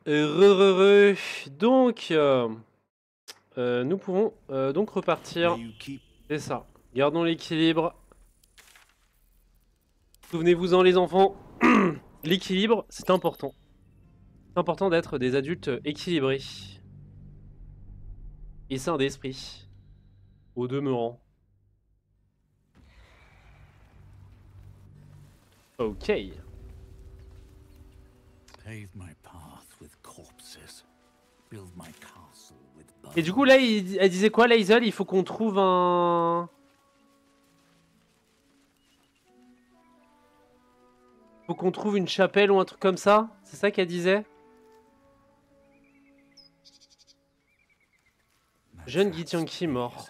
Donc, nous pouvons donc repartir. C'est ça. Gardons l'équilibre. Souvenez-vous-en, les enfants. L'équilibre, c'est important. C'est important d'être des adultes équilibrés. Et sains d'esprit. Au demeurant. Ok. Et du coup, là, elle disait quoi, Lae'zel? Il faut qu'on trouve un... Faut qu'on trouve une chapelle ou un truc comme ça? C'est ça qu'elle disait? Jeune Githyanki mort.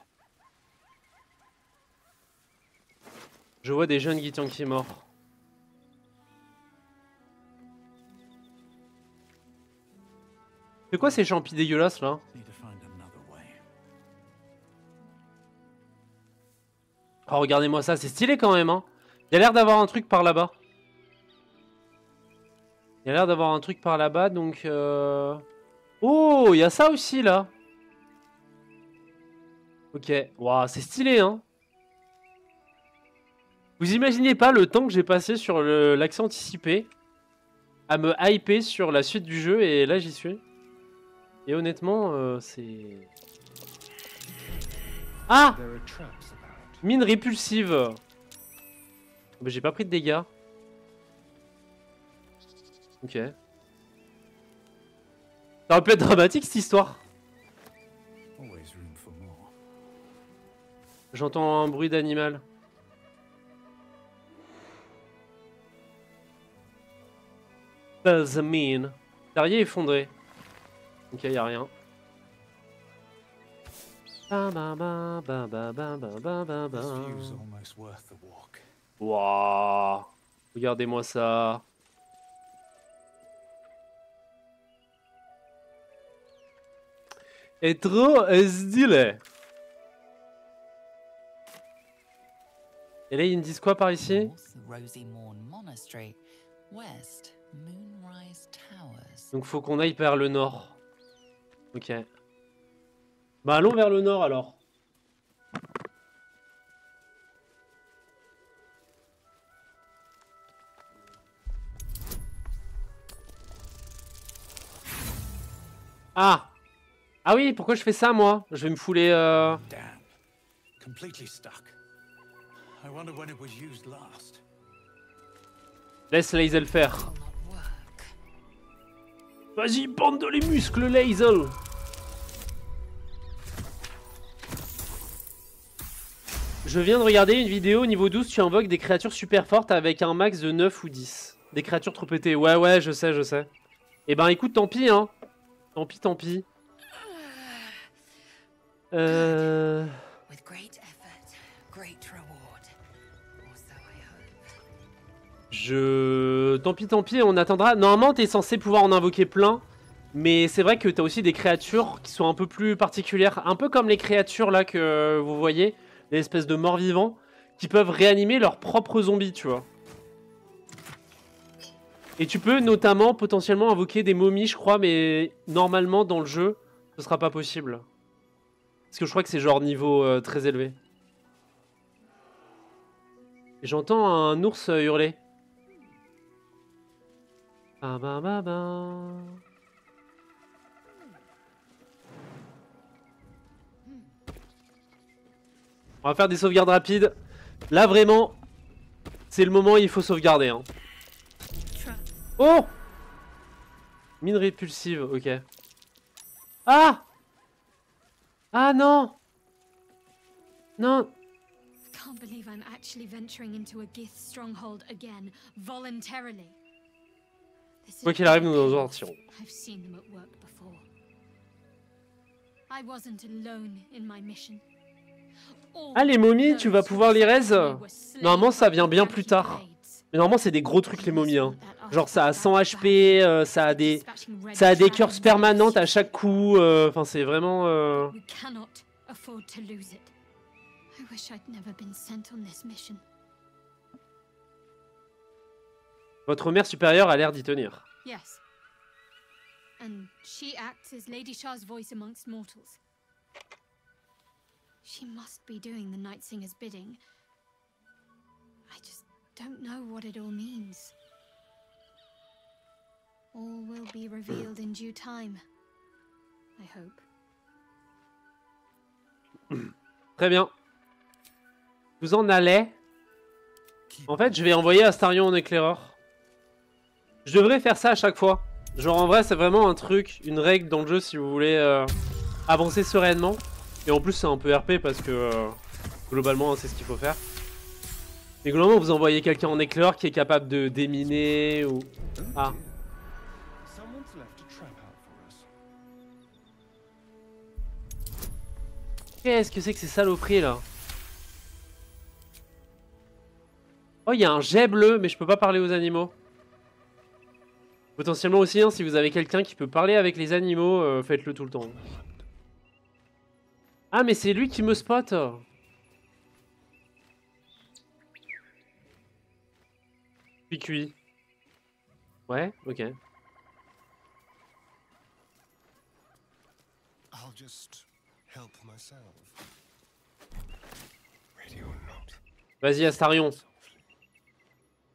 Je vois des jeunes Githyanki morts. C'est quoi ces champis dégueulasses là? Oh, regardez-moi ça, c'est stylé quand même, hein. Il y a l'air d'avoir un truc par là-bas. Il y a l'air d'avoir un truc par là-bas, donc... Oh, il y a ça aussi, là. Ok, waouh, c'est stylé, hein. Vous imaginez pas le temps que j'ai passé sur l'accès anticipé à me hyper sur la suite du jeu, et là, j'y suis. Et honnêtement, c'est... Ah! Mine répulsive. Mais j'ai pas pris de dégâts. Ok. Ça aurait pu être dramatique cette histoire. J'entends un bruit d'animal. Does mean. Terrier effondré. Ok, y'a rien. Waouh. Regardez-moi ça. Et trop stylé. Et là, ils me disent quoi par ici? Donc faut qu'on aille vers le nord. Ok. Bah allons vers le nord alors. Ah! Ah oui, pourquoi je fais ça moi? Je vais me fouler Laisse Lae'zel faire. Vas-y, bande de les muscles, Lae'zel. Je viens de regarder une vidéo niveau 12, tu invoques des créatures super fortes avec un max de 9 ou 10. Des créatures trop pétées. Ouais, je sais, je sais. Eh ben écoute, tant pis, hein. Tant pis, tant pis. Tant pis, on attendra. Normalement, t'es censé pouvoir en invoquer plein. Mais c'est vrai que t'as aussi des créatures qui sont un peu plus particulières. Un peu comme les créatures là que vous voyez. Des espèces de morts vivants. Qui peuvent réanimer leurs propres zombies, tu vois. Et tu peux notamment potentiellement invoquer des momies, je crois. Mais normalement, dans le jeu, ce sera pas possible. Parce que je crois que c'est genre niveau très élevé. Et j'entends un ours hurler. On va faire des sauvegardes rapides. Là, vraiment, c'est le moment où il faut sauvegarder. Hein. Oh! Mine répulsive, ok. Ah! Ah non! Non! Can't believe I'm actually venturing into a Gith stronghold again, voluntarily. Quoi qu'il arrive, nous nous en sortirons. I've seen them at work before. I wasn't alone in my mission. Ah, les momies, tu vas pouvoir les raise? Normalement, ça vient bien plus tard. Mais normalement, c'est des gros trucs, les momies. Hein. Genre, ça a 100 HP, ça a des curses permanentes à chaque coup. Enfin, c'est vraiment... Votre mère supérieure a l'air d'y tenir. Yes. and she acts as Lady Shah's voice amongst mortals. She must be doing the Night Singer's bidding. I just don't know what it all means. All will be revealed in due time, I hope. Très bien. Vous en allez? En fait, je vais envoyer Astarion en éclaireur. Je devrais faire ça à chaque fois. Genre, en vrai, c'est vraiment un truc, une règle dans le jeu si vous voulez avancer sereinement. Et en plus, c'est un peu RP parce que globalement, c'est ce qu'il faut faire. Mais globalement, vous envoyez quelqu'un en éclaireur qui est capable de déminer ou... Ah. Qu'est-ce que c'est que ces saloperies là? Oh, il y a un jet bleu, mais je peux pas parler aux animaux. Potentiellement aussi, hein, si vous avez quelqu'un qui peut parler avec les animaux, faites-le tout le temps. Ah, mais c'est lui qui me spot. Puis cuit. Ouais, ok. Vas-y, Astarion.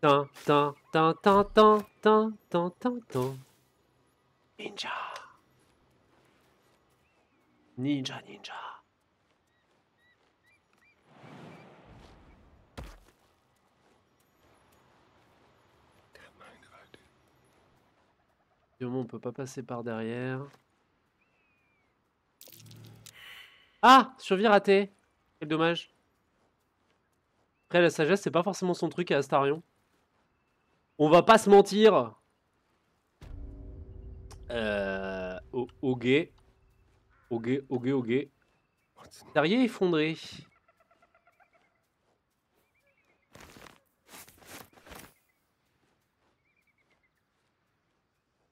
Tin, tin, tin, tin, tin, tin, tin, tin, tin. Ninja. Ninja, ninja. On peut pas passer par derrière. Ah, survie ratée. Quel dommage. Après, la sagesse, c'est pas forcément son truc à Astarion. On va pas se mentir. Ogé. Ogé. Terrier effondré.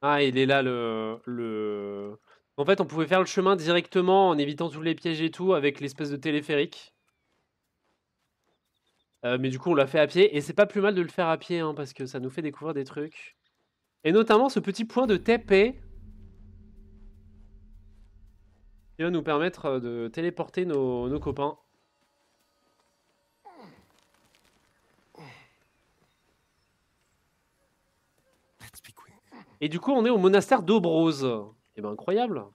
Ah, il est là le... En fait, on pouvait faire le chemin directement en évitant tous les pièges et tout avec l'espèce de téléphérique. Mais du coup, on l'a fait à pied. Et c'est pas plus mal de le faire à pied, hein, parce que ça nous fait découvrir des trucs. Et notamment ce petit point de TP. Qui va nous permettre de téléporter nos copains. Et du coup, on est au monastère d'Obrose. Eh ben, incroyable.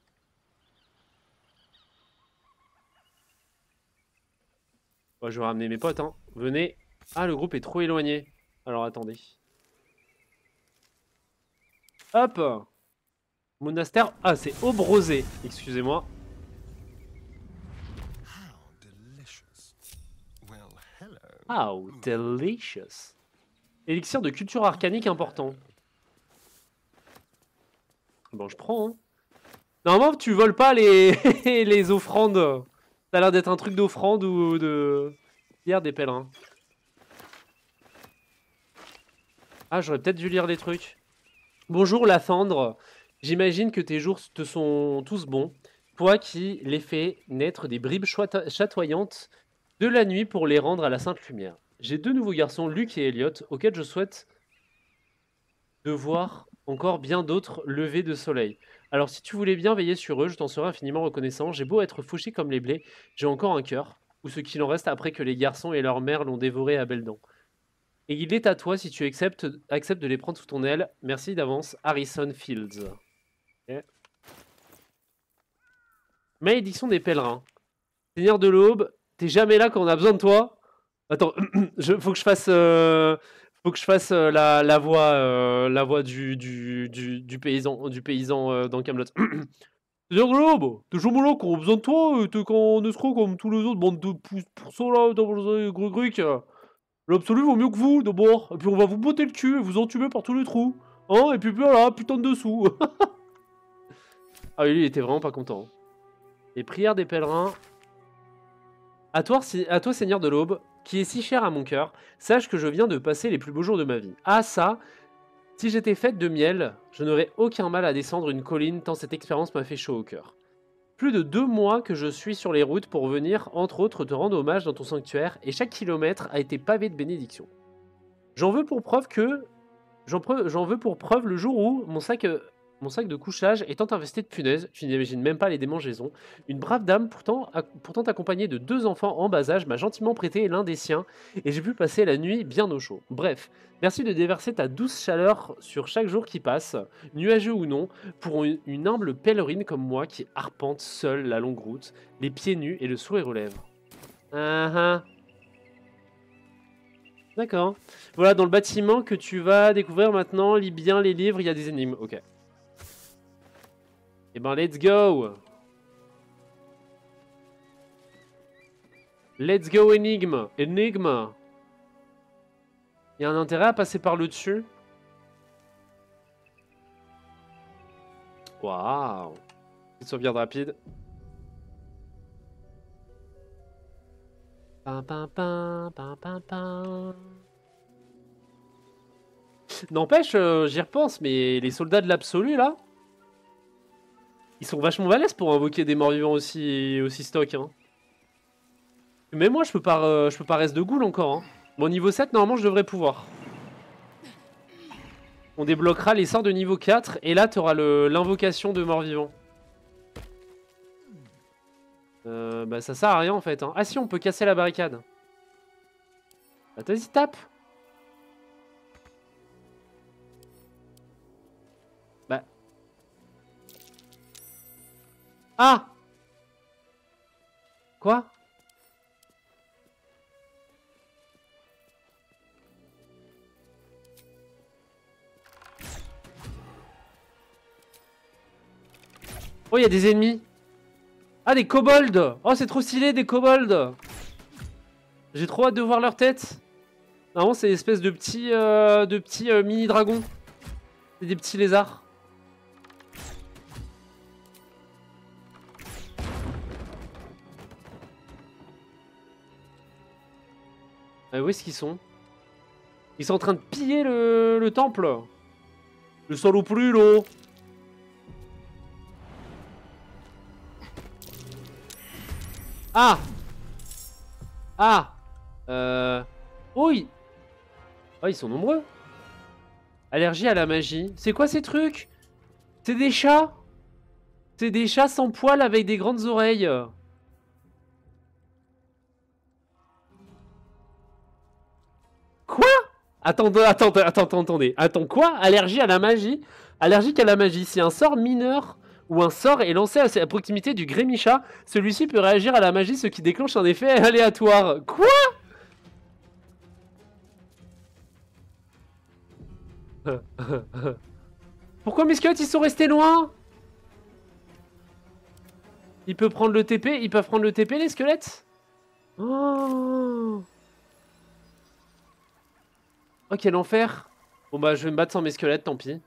Bon, je vais ramener mes potes, hein. Venez. Ah, le groupe est trop éloigné. Alors, attendez. Hop. Monastère... Ah, c'est Obrosé. Excusez-moi. How delicious. Élixir de culture arcanique important. Bon, je prends. Hein. Normalement, tu voles pas les, les offrandes. Ça a l'air d'être un truc d'offrande ou de... Hier, des pèlerins. Ah, j'aurais peut-être dû lire les trucs. Bonjour, Lathandre. J'imagine que tes jours te sont tous bons. Toi qui les fais naître des bribes chatoyantes de la nuit pour les rendre à la sainte lumière. J'ai deux nouveaux garçons, Luc et Elliot, auxquels je souhaite de voir encore bien d'autres levées de soleil. Alors si tu voulais bien veiller sur eux, je t'en serais infiniment reconnaissant. J'ai beau être fauché comme les blés, j'ai encore un cœur, ou ce qu'il en reste après que les garçons et leur mère l'ont dévoré à belles dents. Et il est à toi si tu acceptes de les prendre sous ton aile. Merci d'avance, Harrison Fields. Okay. Malédiction des pèlerins. Seigneur de l'Aube, t'es jamais là quand on a besoin de toi. Attends, faut que je fasse... la voix du paysan dans Camelot. C'est-à-dire que là, bah, t'es jamais là quand on a besoin de toi, et t'es quand on escroc comme tous les autres, bande de pourcents là, dans les gruc. L'absolu vaut mieux que vous, d'abord. Et puis on va vous botter le cul et vous entuber par tous les trous. Hein, et puis voilà, putain de dessous. Ah oui, lui, il était vraiment pas content. Les prières des pèlerins. À toi, Seigneur de l'Aube, qui est si cher à mon cœur, sache que je viens de passer les plus beaux jours de ma vie. Ah ça, si j'étais faite de miel, je n'aurais aucun mal à descendre une colline tant cette expérience m'a fait chaud au cœur. Plus de 2 mois que je suis sur les routes pour venir, entre autres, te rendre hommage dans ton sanctuaire, et chaque kilomètre a été pavé de bénédictions. J'en veux pour preuve le jour où mon sac Mon sac de couchage étant infesté de punaises, tu n'imagines même pas les démangeaisons. Une brave dame, pourtant accompagnée de 2 enfants en bas âge, m'a gentiment prêté l'un des siens et j'ai pu passer la nuit bien au chaud. Bref, merci de déverser ta douce chaleur sur chaque jour qui passe, nuageux ou non, pour une humble pèlerine comme moi qui arpente seule la longue route, les pieds nus et le sourire aux lèvres. D'accord. Voilà, dans le bâtiment que tu vas découvrir maintenant, lis bien les livres, il y a des énigmes. Ok. Eh ben, let's go! Let's go, énigme! Énigme! Il y a un intérêt à passer par le dessus? Waouh! Petite sauvegarde rapide. N'empêche, j'y repense, mais les soldats de l'absolu, là, ils sont vachement balèzes pour invoquer des morts-vivants aussi stock. Hein. Mais moi, je peux pas reste de ghoul encore. Hein. Bon, niveau 7, normalement, je devrais pouvoir. On débloquera les sorts de niveau 4, et là, tu auras l'invocation de morts-vivants. Bah, ça sert à rien, en fait. Hein. Ah si, on peut casser la barricade. Bah, vas-y, tape. Bah... Ah! Quoi? Oh, il y a des ennemis. Ah, des kobolds. Oh, c'est trop stylé, des kobolds. J'ai trop hâte de voir leur tête. Normalement, c'est une espèce de petits mini-dragons. C'est des petits lézards. Où est-ce qu'ils sont? Ils sont en train de piller le temple. Le saloperie, là. Ah! Ah! Oui! Oh, ils sont nombreux. Allergie à la magie. C'est quoi ces trucs? C'est des chats? C'est des chats sans poils avec des grandes oreilles. Quoi? Attendez. Attends, quoi? Allergie à la magie? Allergique à la magie. Si un sort mineur ou un sort est lancé à proximité du Grémichat, celui-ci peut réagir à la magie, ce qui déclenche un effet aléatoire. Quoi? Pourquoi mes squelettes ils sont restés loin? Ils peuvent prendre le TP? Ils peuvent prendre le TP les squelettes? Oh, oh quel enfer. Bon bah je vais me battre sans mes squelettes, tant pis.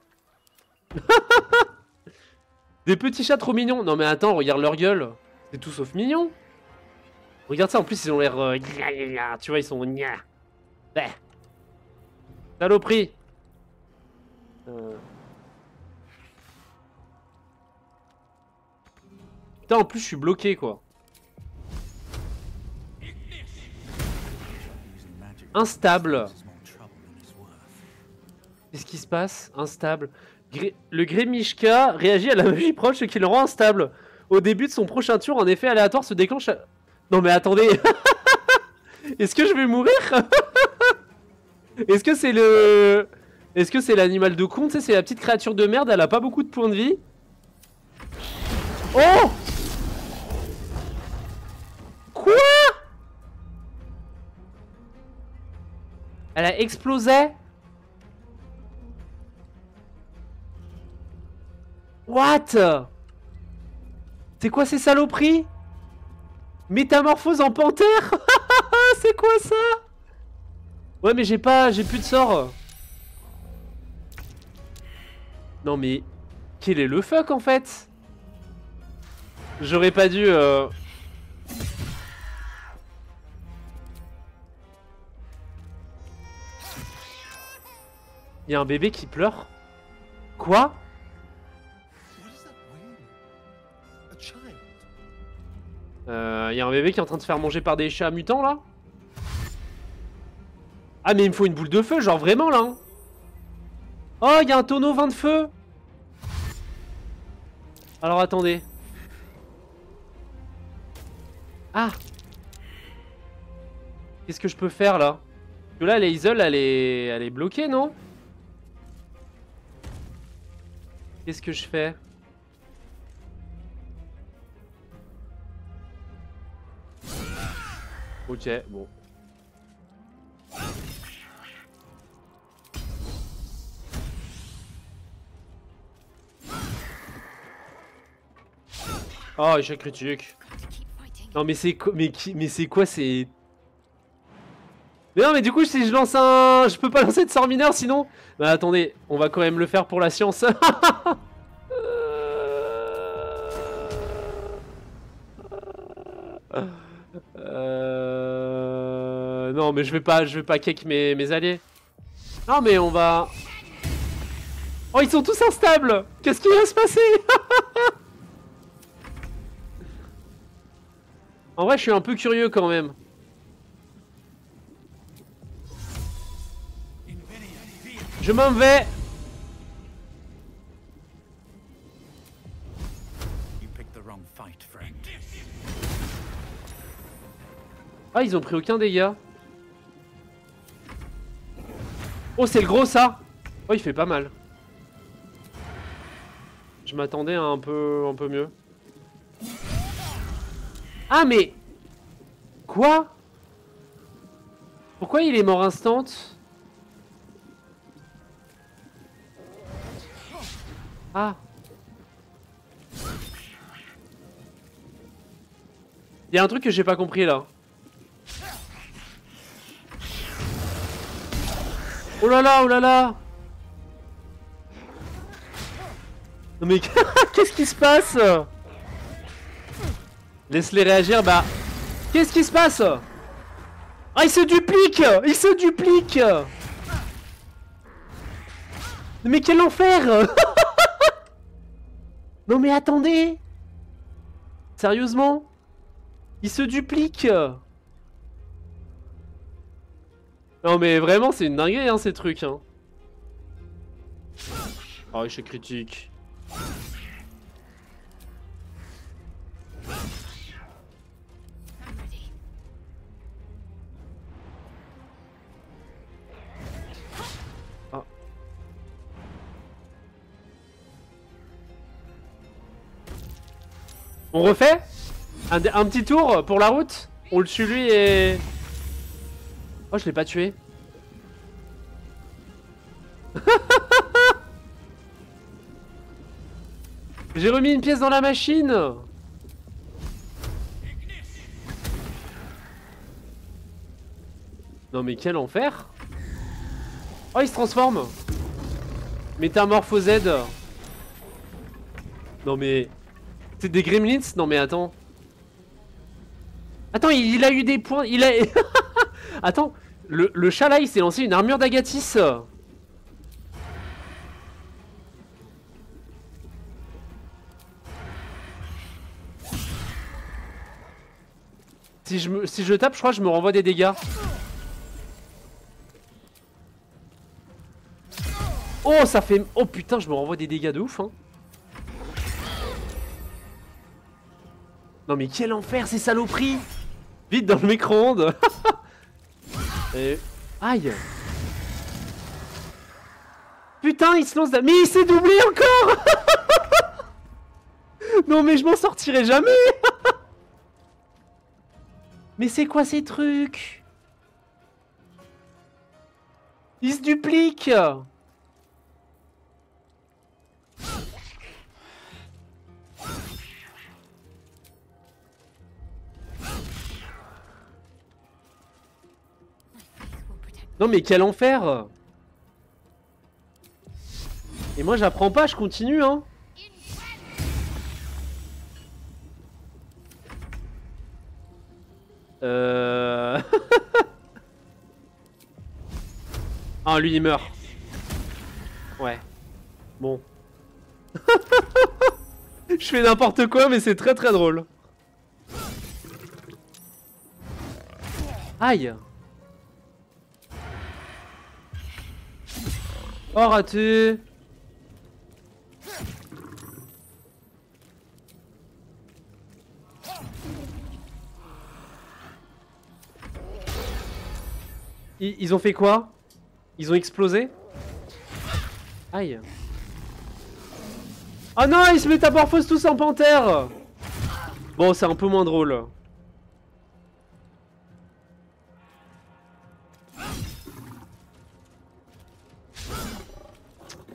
Des petits chats trop mignons. Non mais attends, regarde leur gueule. C'est tout sauf mignon. Regarde ça, en plus ils ont l'air... tu vois, ils sont... Saloperie. Putain, en plus je suis bloqué quoi. Instable. Qu'est-ce qui se passe? Instable. Le Grémishka réagit à la magie proche, ce qui le rend instable. Au début de son prochain tour, un effet aléatoire se déclenche. Non mais attendez. Est-ce que je vais mourir? Est-ce que c'est le... Est-ce que c'est l'animal de con? Tu sais, c'est la petite créature de merde, elle a pas beaucoup de points de vie. Oh! Quoi? Elle a explosé? What? C'est quoi ces saloperies? Métamorphose en panthère? C'est quoi ça? Ouais mais j'ai plus de sort. Non mais... Quel est le fuck en fait? J'aurais pas dû... Il y a un bébé qui pleure. Quoi? Il y a un bébé qui est en train de se faire manger par des chats mutants là. Ah mais il me faut une boule de feu, genre vraiment là. Hein. Oh, il y a un tonneau vin de feu. Alors attendez. Ah. Qu'est-ce que je peux faire là? Parce que là, Lae'zel, elle est bloquée, non? Qu'est-ce que je fais? Ok, bon. Oh, échec critique. Non mais c'est quoi? Mais c'est quoi? C'est... Mais non mais du coup si je lance un... Je peux pas lancer de sort mineur sinon... Bah attendez, on va quand même le faire pour la science. Non mais je vais pas cake mes alliés. Non mais on va... Oh ils sont tous instables. Qu'est-ce qui va se passer? En vrai je suis un peu curieux quand même. Je m'en vais. Ah ils ont pris aucun dégât. Oh c'est le gros ça. Oh il fait pas mal. Je m'attendais à un peu mieux. Ah mais... Quoi? Pourquoi il est mort instant? Ah. Il y a un truc que j'ai pas compris là. Oh là là, oh là là. Non mais qu'est-ce qui se passe? Laisse-les réagir, bah... Qu'est-ce qui se passe? Ah, il se duplique! Il se duplique! Mais quel enfer! Non mais attendez! Sérieusement? Il se duplique! Non mais vraiment, c'est une dinguerie, hein, ces trucs, hein. Oh, échec critique. Ah. On refait un petit tour pour la route? On le tue lui et... Oh, je l'ai pas tué. J'ai remis une pièce dans la machine. Non mais quel enfer. Oh il se transforme. Métamorpho Z. Non mais... C'est des gremlins? Non mais attends. Attends il a eu des points. Il a... Attends. Le chat là il s'est lancé une armure d'Agathis. Si je tape, je crois que je me renvoie des dégâts. Oh, ça fait... Oh putain, je me renvoie des dégâts de ouf, hein. Non mais quel enfer, ces saloperies. Vite dans le micro-ondes. Et... Aïe. Putain, il se lance... Mais il s'est doublé encore. Non mais je m'en sortirai jamais. Mais c'est quoi ces trucs? Il se duplique. Non mais quel enfer. Et moi j'apprends pas, je continue hein. Ah lui il meurt. Ouais. Bon. Je fais n'importe quoi mais c'est très très drôle. Aïe. Oh raté. Ils ont fait quoi? Ils ont explosé? Aïe. Oh non, ils se métamorphosent tous en panthère. Bon, c'est un peu moins drôle.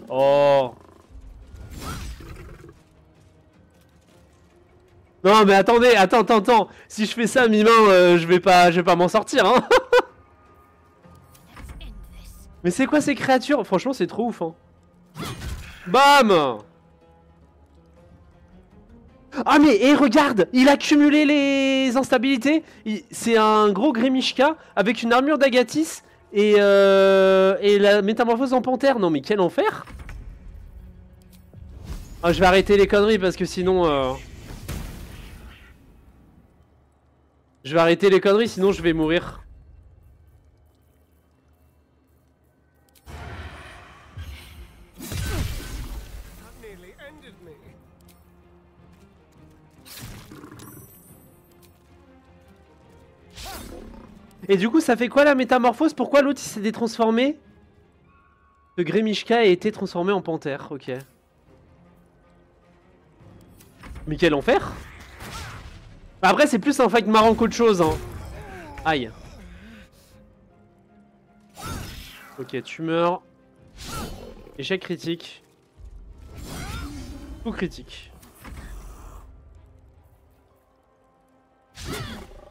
Oh. Non mais attendez, attends. Si je fais ça mi-main, je vais pas m'en sortir, hein. Mais c'est quoi ces créatures? Franchement, c'est trop ouf, hein. Bam. Ah mais, et regarde, il a cumulé les instabilités. C'est un gros Grémishka avec une armure d'Agathis et la métamorphose en panthère. Non mais quel enfer. Ah, je vais arrêter les conneries parce que sinon... Je vais arrêter les conneries, sinon je vais mourir. Et du coup, ça fait quoi la métamorphose? Pourquoi l'autre il s'est détransformé? Le Grémishka a été transformé en panthère, ok. Mais quel enfer! Après, c'est plus un fight marrant qu'autre chose, hein. Aïe. Ok, tu meurs. Échec critique. Coup critique.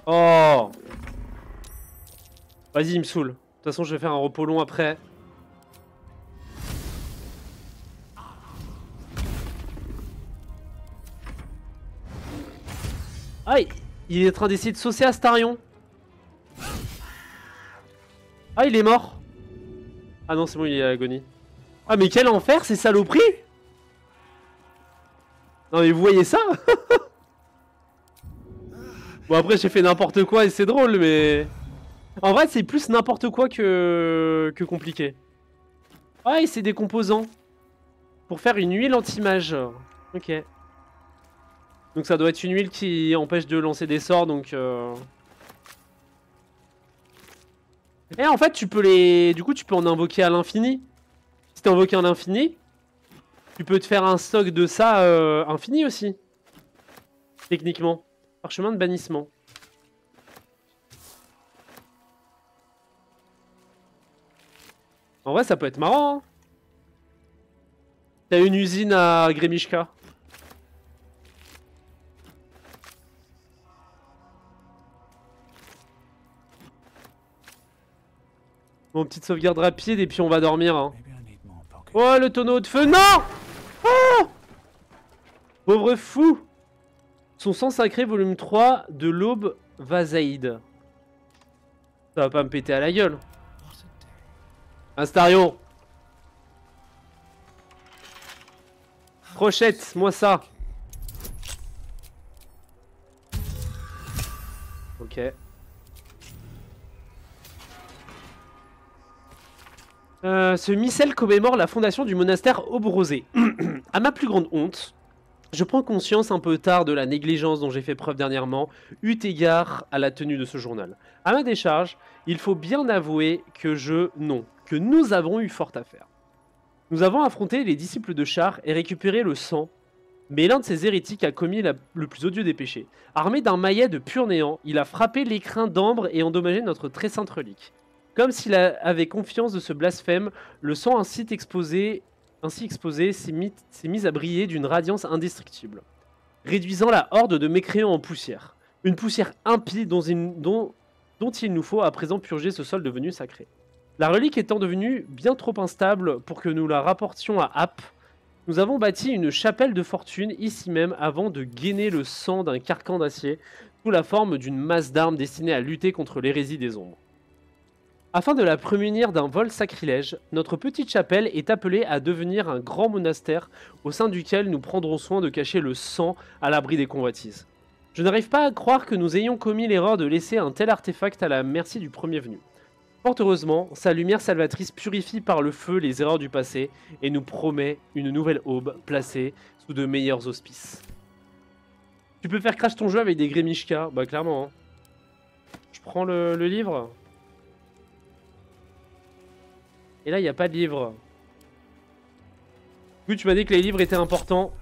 Oh! Vas-y, il me saoule. De toute façon, je vais faire un repos long après. Ah, il est en train d'essayer de saucer Astarion. Ah, il est mort. Ah non, c'est bon, il est à l'agonie. Ah, mais quel enfer, ces saloperies! Non, mais vous voyez ça? Bon, après, j'ai fait n'importe quoi et c'est drôle, mais... En vrai, c'est plus n'importe quoi que compliqué. Ah, et c'est des composants. Pour faire une huile anti-mage. Ok. Donc ça doit être une huile qui empêche de lancer des sorts, donc... Et en fait, tu peux les... Du coup, tu peux en invoquer à l'infini. Si t'invoques à l'infini, tu peux te faire un stock de ça infini aussi. Techniquement. Parchemin de bannissement. En vrai, ça peut être marrant, hein. T'as une usine à Grémishka. Bon, petite sauvegarde rapide et puis on va dormir, hein. Oh, le tonneau de feu, non! Oh! Pauvre fou! Son sang sacré, volume 3 de l'aube Vazaïd. Ça va pas me péter à la gueule. Astarion! Crochette, moi ça! Ok. Ce missel commémore la fondation du monastère Aube-Rosée. À ma plus grande honte, je prends conscience un peu tard de la négligence dont j'ai fait preuve dernièrement, eu égard à la tenue de ce journal. À ma décharge, il faut bien avouer que nous avons eu fort à faire. Nous avons affronté les disciples de Char et récupéré le sang, mais l'un de ces hérétiques a commis le plus odieux des péchés. Armé d'un maillet de pur néant, il a frappé l'écrin d'ambre et endommagé notre très sainte relique. Comme s'il avait confiance de ce blasphème, le sang ainsi exposé s'est mis à briller d'une radiance indestructible, réduisant la horde de mécréants en poussière. Une poussière impie dont il nous faut à présent purger ce sol devenu sacré. La relique étant devenue bien trop instable pour que nous la rapportions à App, nous avons bâti une chapelle de fortune ici même avant de gainer le sang d'un carcan d'acier sous la forme d'une masse d'armes destinée à lutter contre l'hérésie des ombres. Afin de la prémunir d'un vol sacrilège, notre petite chapelle est appelée à devenir un grand monastère au sein duquel nous prendrons soin de cacher le sang à l'abri des convoitises. Je n'arrive pas à croire que nous ayons commis l'erreur de laisser un tel artefact à la merci du premier venu. Fort heureusement, sa lumière salvatrice purifie par le feu les erreurs du passé et nous promet une nouvelle aube placée sous de meilleurs auspices. Tu peux faire crash ton jeu avec des Grémishka, bah clairement. Hein. Je prends le livre. Et là, il n'y a pas de livre. Du coup, tu m'as dit que les livres étaient importants.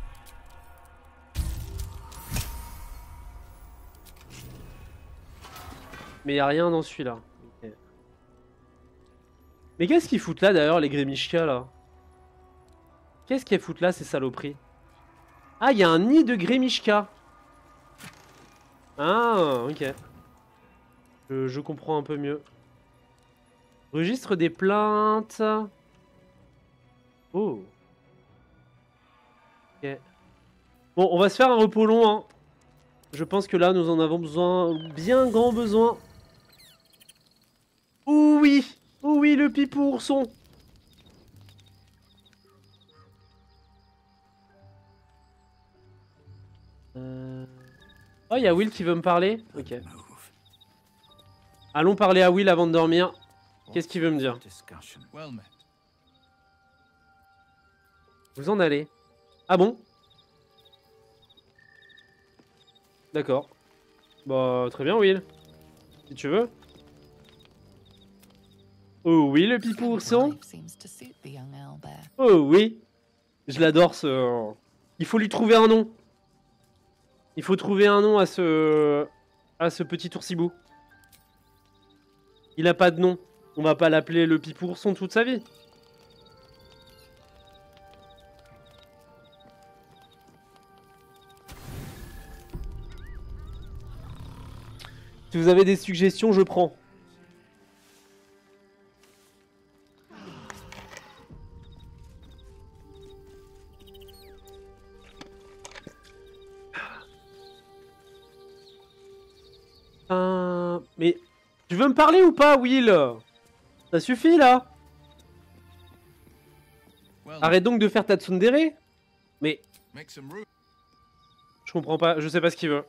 Mais il n'y a rien dans celui-là. Okay. Mais qu'est-ce qu'ils foutent là d'ailleurs, les Grémishka là? Qu'est-ce qu'ils foutent là, ces saloperies? Ah, il y a un nid de Grémishka. Ah, ok. Je comprends un peu mieux. Registre des plaintes. Oh. Ok. Bon, on va se faire un repos long, hein. Je pense que là, nous en avons besoin, bien grand besoin. Oh oui, oh oui, le pipou ourson. Oh, il y a Will qui veut me parler. Ok. Allons parler à Will avant de dormir. Qu'est-ce qu'il veut me dire? Vous en allez. Ah bon? D'accord. Bah, très bien, Will. Si tu veux. Oh oui, le pipou ourson. Oh oui. Je l'adore, ce... Il faut lui trouver un nom. Il faut trouver un nom à ce petit oursibou. Il a pas de nom. On va pas l'appeler le pipou ourson toute sa vie. Si vous avez des suggestions, je prends. Mais tu veux me parler ou pas, Will? Ça suffit là. Arrête donc de faire ta tsundere. Mais je comprends pas, je sais pas ce qu'il veut.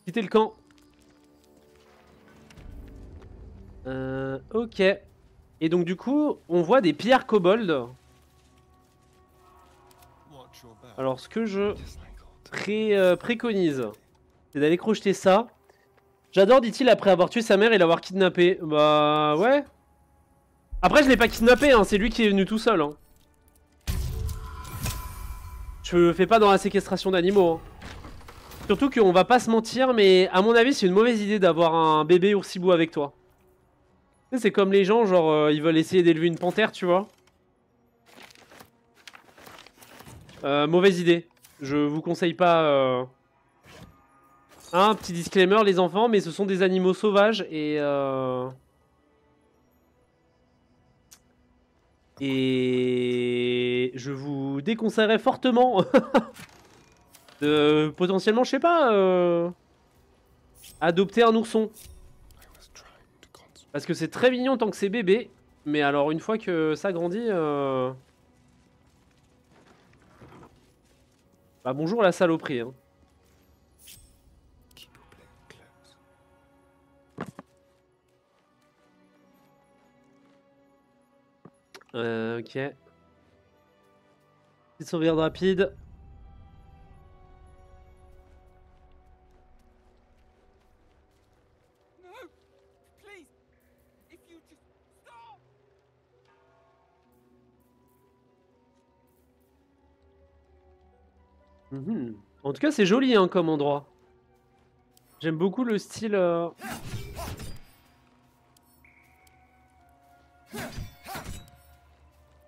Quitter le camp. Ok. Et donc du coup, on voit des pierres kobold. Alors ce que je préconise, c'est d'aller crocheter ça. J'adore, dit-il, après avoir tué sa mère et l'avoir kidnappé. Bah ouais. Après je l'ai pas kidnappé, hein, c'est lui qui est venu tout seul. Hein. Je fais pas dans la séquestration d'animaux. Hein. Surtout qu'on va pas se mentir, mais à mon avis c'est une mauvaise idée d'avoir un bébé oursibou avec toi. C'est comme les gens, genre ils veulent essayer d'élever une panthère, tu vois. Mauvaise idée. Je vous conseille pas... Un petit disclaimer, les enfants, mais ce sont des animaux sauvages et... Et je vous déconseillerais fortement de potentiellement, je sais pas, adopter un ourson. Parce que c'est très mignon tant que c'est bébé, mais alors une fois que ça grandit... Bah bonjour la saloperie. Hein. Ok. Petite sauvegarde rapide. En tout cas, c'est joli hein, comme endroit. J'aime beaucoup le style...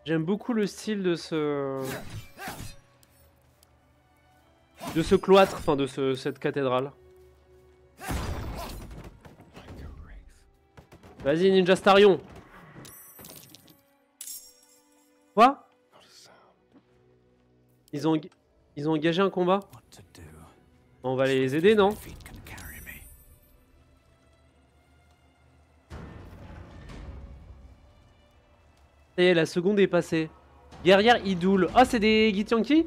J'aime beaucoup le style de ce... cloître, enfin de cette cathédrale. Vas-y, Ninja Starion. Quoi? Ils ont engagé un combat? On va les aider, non? Ça y est, la seconde est passée. Guerrière Idoul. Ah, c'est des Githyanki?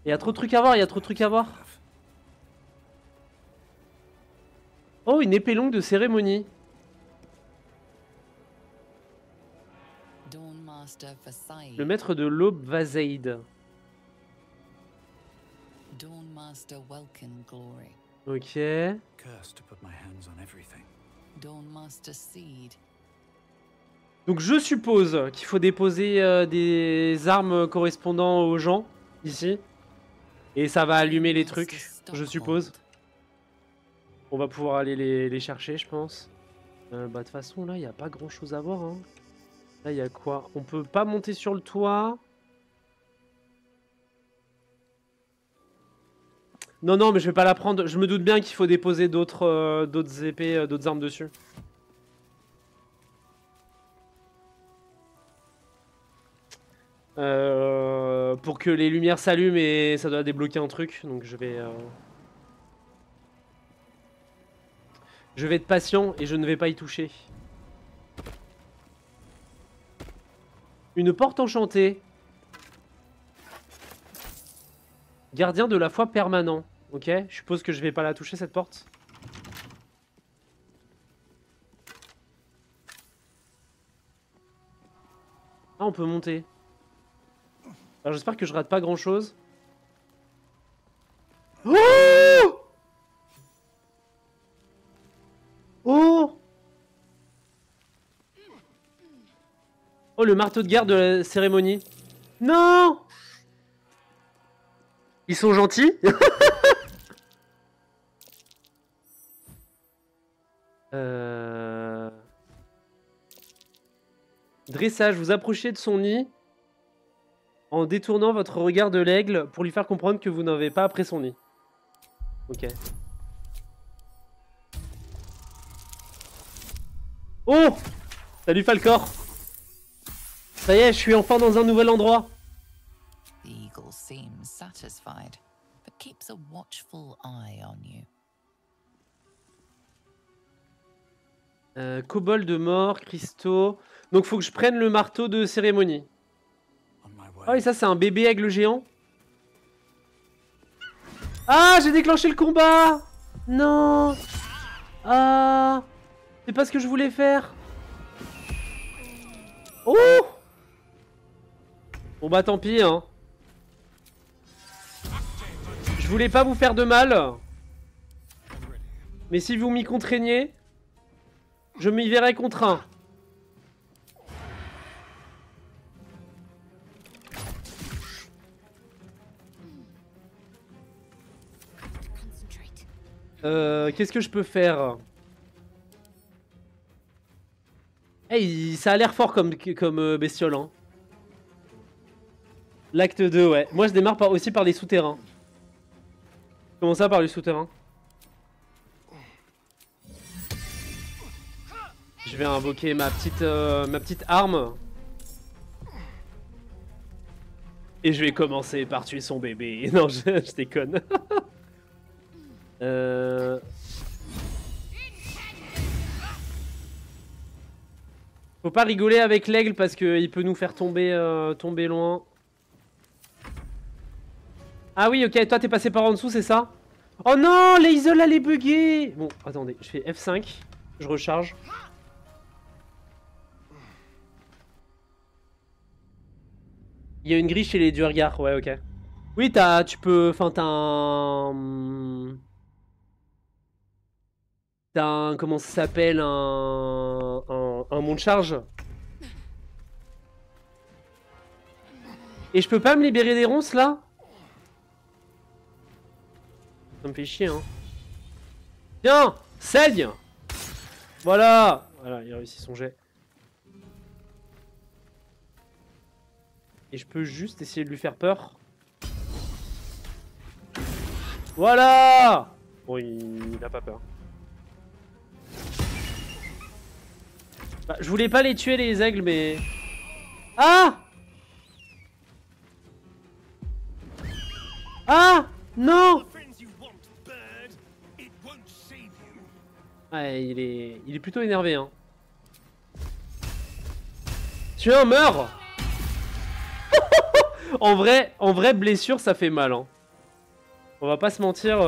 Il y a trop de trucs à voir, il y a trop de trucs à voir. Oh, une épée longue de cérémonie. Le maître de l'aube Vazaïd. Master Welkin glory. Ok. Cursed to put my hands on everything. Dawn Master Seed. Donc je suppose qu'il faut déposer des armes correspondant aux gens, ici. Et ça va allumer les trucs, je suppose. On va pouvoir aller les chercher, je pense. Bah de toute façon, là, il n'y a pas grand-chose à voir. Hein. Là, il y a quoi? On peut pas monter sur le toit. Non, non, mais je vais pas la prendre. Je me doute bien qu'il faut déposer d'autres épées, d'autres armes dessus. Pour que les lumières s'allument et ça doit débloquer un truc. Donc je vais être patient et je ne vais pas y toucher. Une porte enchantée. Gardien de la foi permanent. Ok, je suppose que je vais pas la toucher cette porte. Ah, on peut monter. Alors j'espère que je rate pas grand chose. Oh! Oh! Oh, le marteau de guerre de la cérémonie. Non! Ils sont gentils. Dressage, vous approchez de son nid en détournant votre regard de l'aigle pour lui faire comprendre que vous n'avez pas après son nid. Ok. Oh! Salut Falcor! Ça y est, je suis enfin dans un nouvel endroit. The eagle seems satisfied, but keeps a watchful eye on you. Kobold de mort, cristaux. Donc faut que je prenne le marteau de cérémonie. Oh et ça c'est un bébé aigle géant. Ah, j'ai déclenché le combat. Non. Ah, c'est pas ce que je voulais faire. Oh. Bon bah tant pis hein. Je voulais pas vous faire de mal. Mais si vous m'y contraignez, je m'y verrai contraint. Qu'est-ce que je peux faire? Hey, ça a l'air fort comme bestiole. Hein. L'acte 2, ouais. Moi, je démarre aussi par les souterrains. Comment ça, par les souterrains? Je vais invoquer ma petite arme. Et je vais commencer par tuer son bébé. Non, je déconne. Faut pas rigoler avec l'aigle parce qu'il peut nous faire tomber loin. Ah oui, ok, toi t'es passé par en dessous, c'est ça? Oh non, Lae'zel elle est buggée. Bon, attendez, je fais F5, je recharge. Il y a une grille chez les Duergar, ouais, ok. Oui, tu peux, enfin t'as un... T'as un, comment ça s'appelle, un mont de charge. Et je peux pas me libérer des ronces là? Ça me fait chier hein. Tiens, saigne. Voilà. Voilà, il a réussi son jet. Et je peux juste essayer de lui faire peur. Voilà. Bon, il a pas peur. Bah, je voulais pas les tuer les aigles, mais... Ah! Ah! Non! Ouais, il est plutôt énervé, hein. Tu es un meurs! en vrai, blessure, ça fait mal, hein. On va pas se mentir.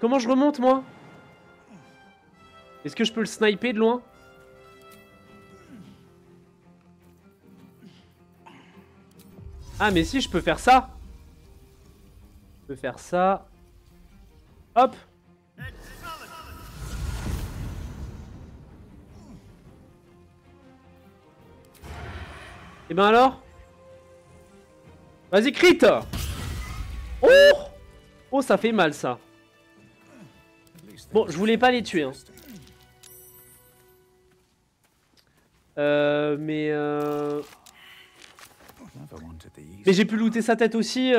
Comment je remonte, moi? Est-ce que je peux le sniper de loin? Ah, mais si, je peux faire ça. peux faire ça. Hop. Et ben alors? Vas-y, crit! Oh! Oh, ça fait mal, ça. Bon, je voulais pas les tuer, hein. Mais j'ai pu looter sa tête aussi.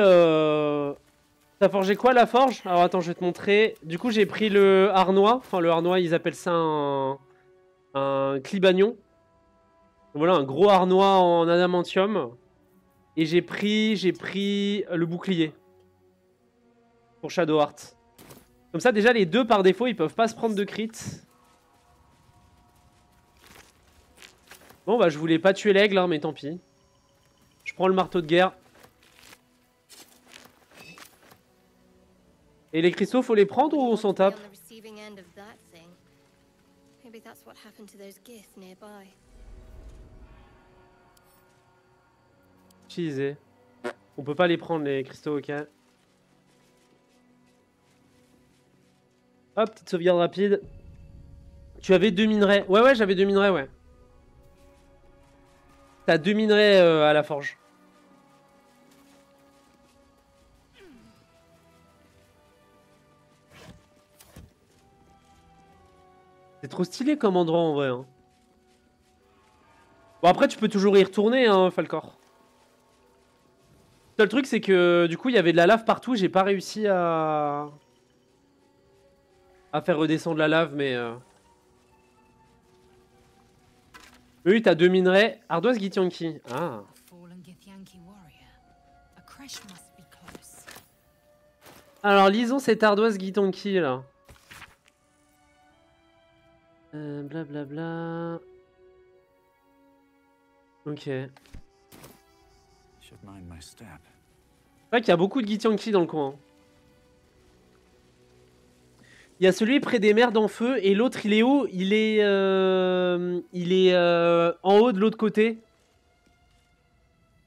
T'as forgé quoi, la forge? Alors attends, je vais te montrer. Du coup, j'ai pris le harnois. Enfin, le harnois, ils appellent ça un clibagnon. Voilà, un gros harnois en adamantium. Et j'ai pris le bouclier. Pour Shadowheart. Comme ça, déjà, les deux, par défaut, ils peuvent pas se prendre de crit. Bon, bah, je voulais pas tuer l'aigle, hein, mais tant pis. Je prends le marteau de guerre. Et les cristaux, faut les prendre ou on s'en tape? Utiliser. On peut pas les prendre, les cristaux, ok. Hop, petite sauvegarde rapide. Tu avais 2 minerais. Ouais, j'avais 2 minerais, ouais. T'as 2 minerais à la forge. C'est trop stylé comme endroit en vrai. Hein. Bon après tu peux toujours y retourner hein, Falcor. Le seul truc c'est que du coup il y avait de la lave partout. J'ai pas réussi à faire redescendre la lave mais... Oui t'as 2 minerais. Ardoise Githyanki. Ah. Alors lisons cette ardoise Githyanki là. Blablabla. Ok. C'est vrai qu'il y a beaucoup de Githyanki dans le coin. Il y a celui près des mers d'en feu et l'autre il est où? Il est en haut de l'autre côté.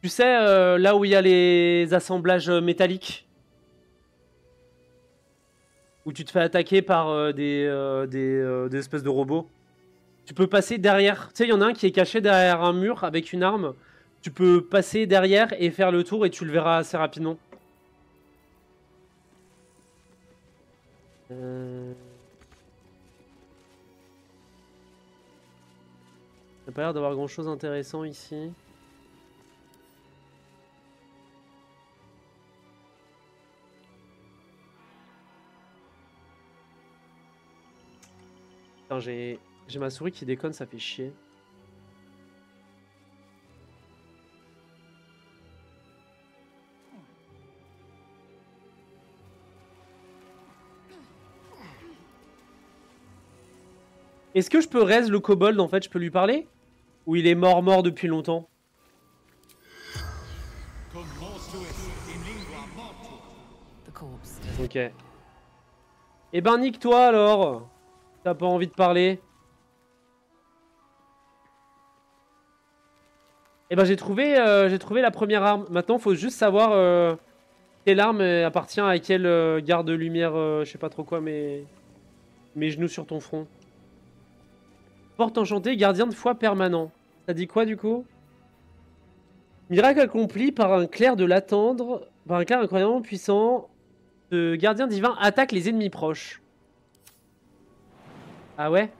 Tu sais, là où il y a les assemblages métalliques. Où tu te fais attaquer par des espèces de robots. Tu peux passer derrière. Tu sais, il y en a un qui est caché derrière un mur avec une arme. Tu peux passer derrière et faire le tour et tu le verras assez rapidement. Ça n'a pas l'air d'avoir grand chose d'intéressant ici. J'ai ma souris qui déconne, ça fait chier. Est-ce que je peux raise le kobold en fait? Je peux lui parler? Ou il est mort depuis longtemps? Ok. Eh ben nique-toi alors! T'as pas envie de parler? Eh ben j'ai trouvé la première arme. Maintenant faut juste savoir quelle arme appartient à quel garde-lumière, je sais pas trop quoi, mais mes genoux sur ton front. Porte enchantée, gardien de foi permanent. Ça dit quoi du coup? Miracle accompli par un clair de l'attendre, par un clair incroyablement puissant. Ce gardien divin attaque les ennemis proches. Ah ouais?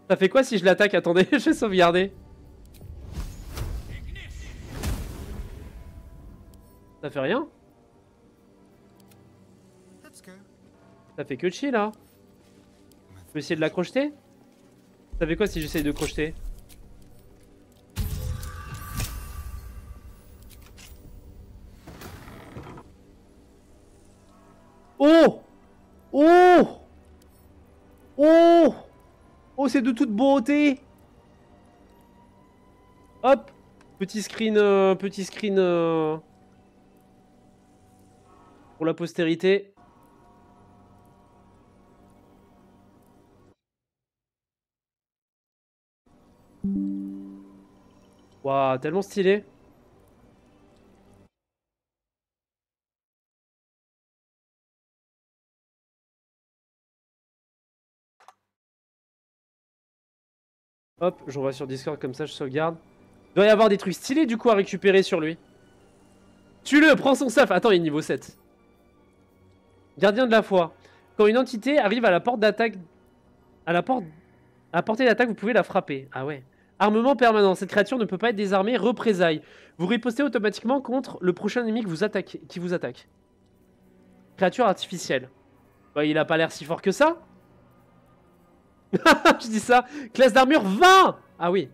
Ça fait quoi si je l'attaque? Attendez, je vais sauvegarder. Ça fait rien? Ça fait que chier là. Je peux essayer de la crocheter? Ça fait quoi si j'essaye de crocheter? Oh! Oh! Oh! Oh, c'est de toute beauté! Hop! Petit screen pour la postérité. Waouh, tellement stylé. Hop, j'envoie sur Discord comme ça, je sauvegarde. Il doit y avoir des trucs stylés du coup à récupérer sur lui. Tue-le, prends son saf. Attends, il est niveau 7. Gardien de la foi. Quand une entité arrive à la porte d'attaque... À la portée d'attaque, vous pouvez la frapper. Ah ouais. Armement permanent. Cette créature ne peut pas être désarmée. Représailles. Vous ripostez automatiquement contre le prochain ennemi qui vous attaque. Créature artificielle. Bah, il a pas l'air si fort que ça. Je dis ça. Classe d'armure 20. Ah oui.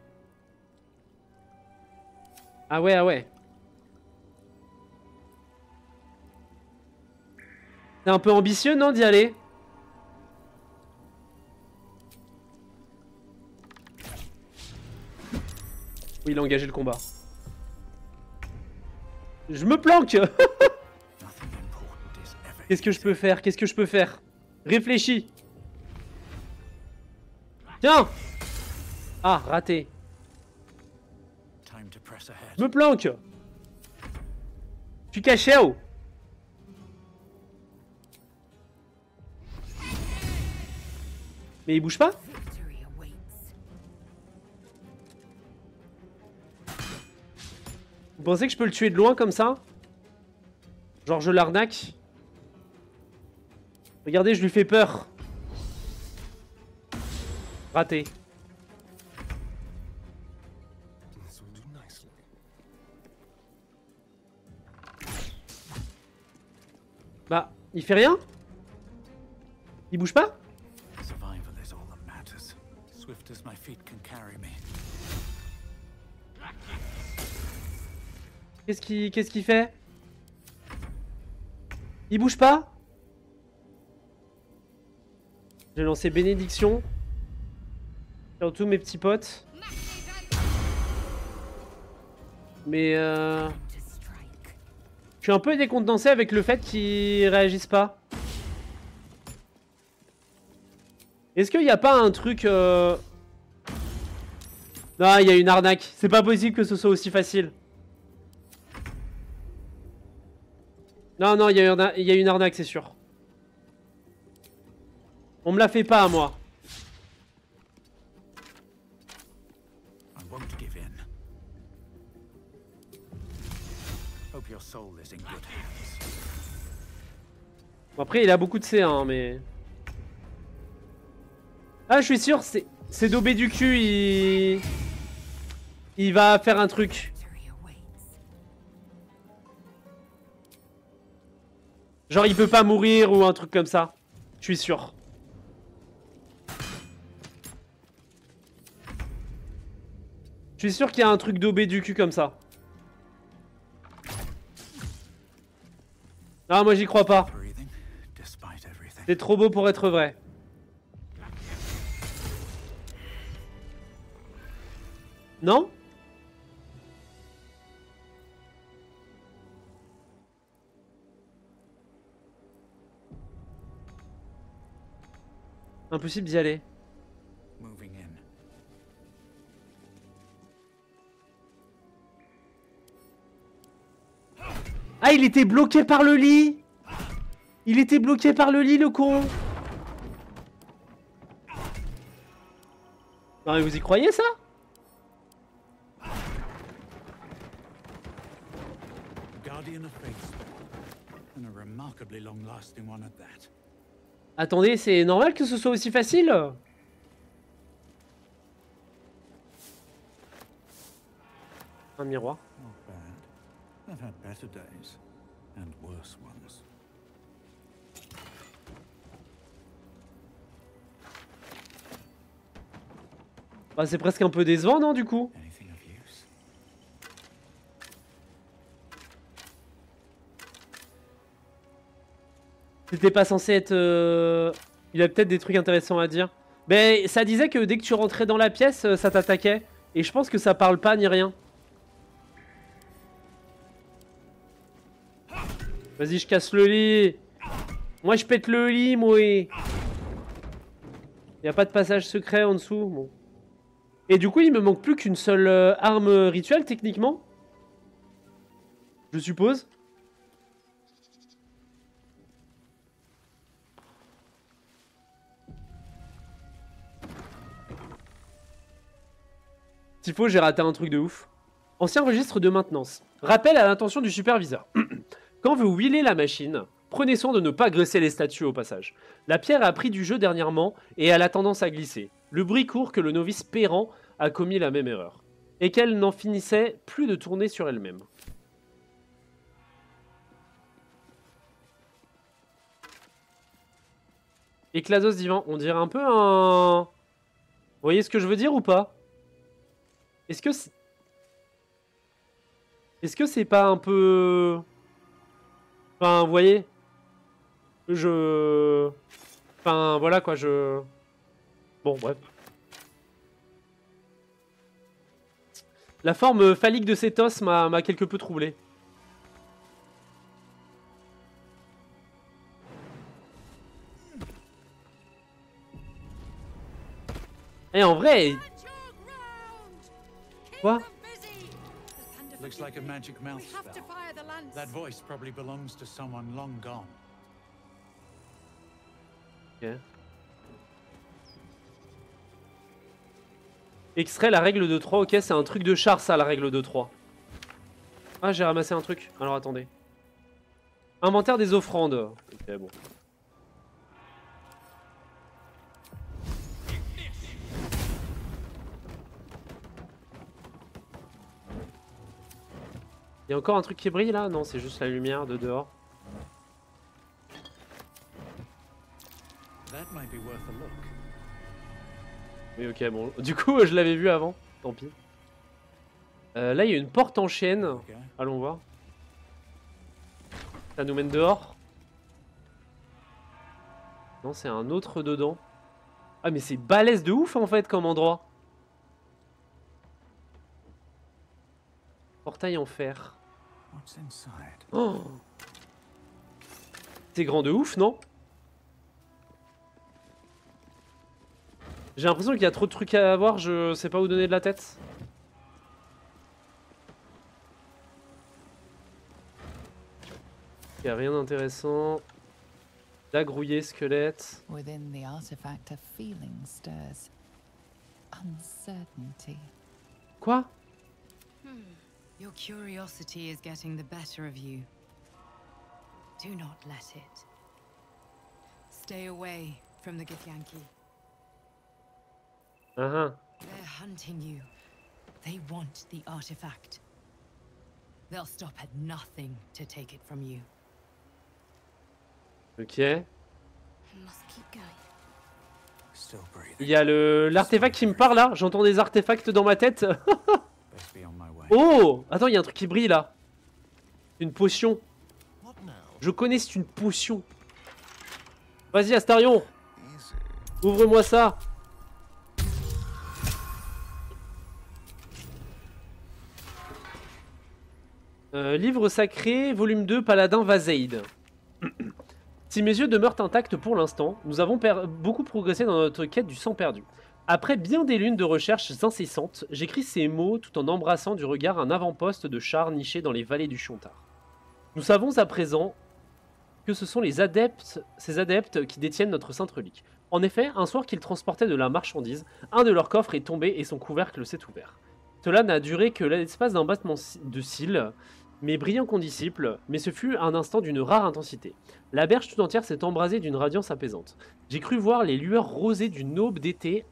Ah ouais, ah ouais. C'est un peu ambitieux, non, d'y aller? Oui, il a engagé le combat. Je me planque. Qu'est-ce que je peux faire? Qu'est-ce que je peux faire? Réfléchis. Tiens. Ah, raté. Je me planque. Je suis caché haut. Mais il bouge pas? Vous pensez que je peux le tuer de loin comme ça? Genre je l'arnaque? Regardez, je lui fais peur. Raté. Bah, il fait rien? Il bouge pas? Qu'est-ce qu'il fait? Il bouge pas? J'ai lancé bénédiction. Sur tous mes petits potes. Mais je suis un peu décontenancé avec le fait qu'ils réagissent pas. Est-ce qu'il n'y a pas un truc... Non, il y a une arnaque. C'est pas possible que ce soit aussi facile. Non, non, il y a une arnaque, c'est sûr. On me la fait pas à moi. Bon, après, il a beaucoup de C1, mais... Ah, je suis sûr, c'est Dobé du cul, il va faire un truc. Genre, il peut pas mourir ou un truc comme ça. Je suis sûr. Je suis sûr qu'il y a un truc d'Obé du cul comme ça. Ah, moi j'y crois pas. C'est trop beau pour être vrai. Non? Impossible d'y aller. Ah, il était bloqué par le lit! Il était bloqué par le lit, le con! Non, mais vous y croyez, ça? Attendez, c'est normal que ce soit aussi facile? Un miroir. Bah, c'est presque un peu décevant, non, du coup? C'était pas censé être... Il a peut-être des trucs intéressants à dire. Mais ça disait que dès que tu rentrais dans la pièce, ça t'attaquait. Et je pense que ça parle pas ni rien. Vas-y, je casse le lit. Moi, je pète le lit, moi. Y a pas de passage secret en dessous. Bon. Et du coup, il me manque plus qu'une seule arme rituelle, techniquement. Je suppose. Tifo, j'ai raté un truc de ouf. Ancien registre de maintenance. Rappel à l'intention du superviseur. Quand vous wheelez la machine, prenez soin de ne pas graisser les statues au passage. La pierre a pris du jeu dernièrement et elle a tendance à glisser. Le bruit court que le novice Perran a commis la même erreur. Et qu'elle n'en finissait plus de tourner sur elle-même. Éclasos divan, on dirait un peu un... Vous voyez ce que je veux dire ou pas? Est-ce que c'est... Est-ce que c'est pas un peu... Enfin, vous voyez? Enfin, voilà quoi, je... Bon, bref. La forme phallique de cet os m'a quelque peu troublé. Et en vrai... Quoi? Looks like a magic mouth spell. That voice probably belongs to someone long gone. Ok. Extrait la règle de 3, ok, c'est un truc de char ça, la règle de 3. Ah, j'ai ramassé un truc, alors attendez. Inventaire des offrandes. Ok, bon. Il y a encore un truc qui brille là? Non, c'est juste la lumière de dehors. That might be worth a look. Oui, ok, bon. Du coup, je l'avais vu avant. Tant pis. Là, il y a une porte en chaîne. Okay. Allons voir. Ça nous mène dehors. Non, c'est un autre dedans. Ah, mais c'est balèze de ouf en fait comme endroit. Portail en fer. What's inside? Oh, c'est grand de ouf, non? J'ai l'impression qu'il y a trop de trucs à voir, je sais pas où donner de la tête. Il y a rien d'intéressant. Dagrouillé, squelette. Within the artifact, a feeling stirs. Uncertainty. Quoi? Your curiosity is getting the better of you. Do not let it. Stay away from the Githyanki. Uh-huh. They're hunting you. They want the artifact. They'll stop at nothing to take it from you. Ok. I must keep going. Still breathing. Il y a l'artefact qui me parle là. J'entends des artefacts dans ma tête. Best be on my way. Oh! Attends, il y a un truc qui brille là. Une potion. Je connais, c'est une potion. Vas-y, Astarion. Ouvre-moi ça. Livre sacré, volume 2, Paladin Vazeid. Si mes yeux demeurent intacts pour l'instant, nous avons beaucoup progressé dans notre quête du sang perdu. Après bien des lunes de recherches incessantes, j'écris ces mots tout en embrassant du regard un avant-poste de chars niché dans les vallées du Chontar. Nous savons à présent que ce sont ces adeptes qui détiennent notre sainte relique. En effet, un soir qu'ils transportaient de la marchandise, un de leurs coffres est tombé et son couvercle s'est ouvert. Cela n'a duré que l'espace d'un battement de cils, mes brillants condisciples, mais ce fut un instant d'une rare intensité. La berge tout entière s'est embrasée d'une radiance apaisante. J'ai cru voir les lueurs rosées d'une aube d'été,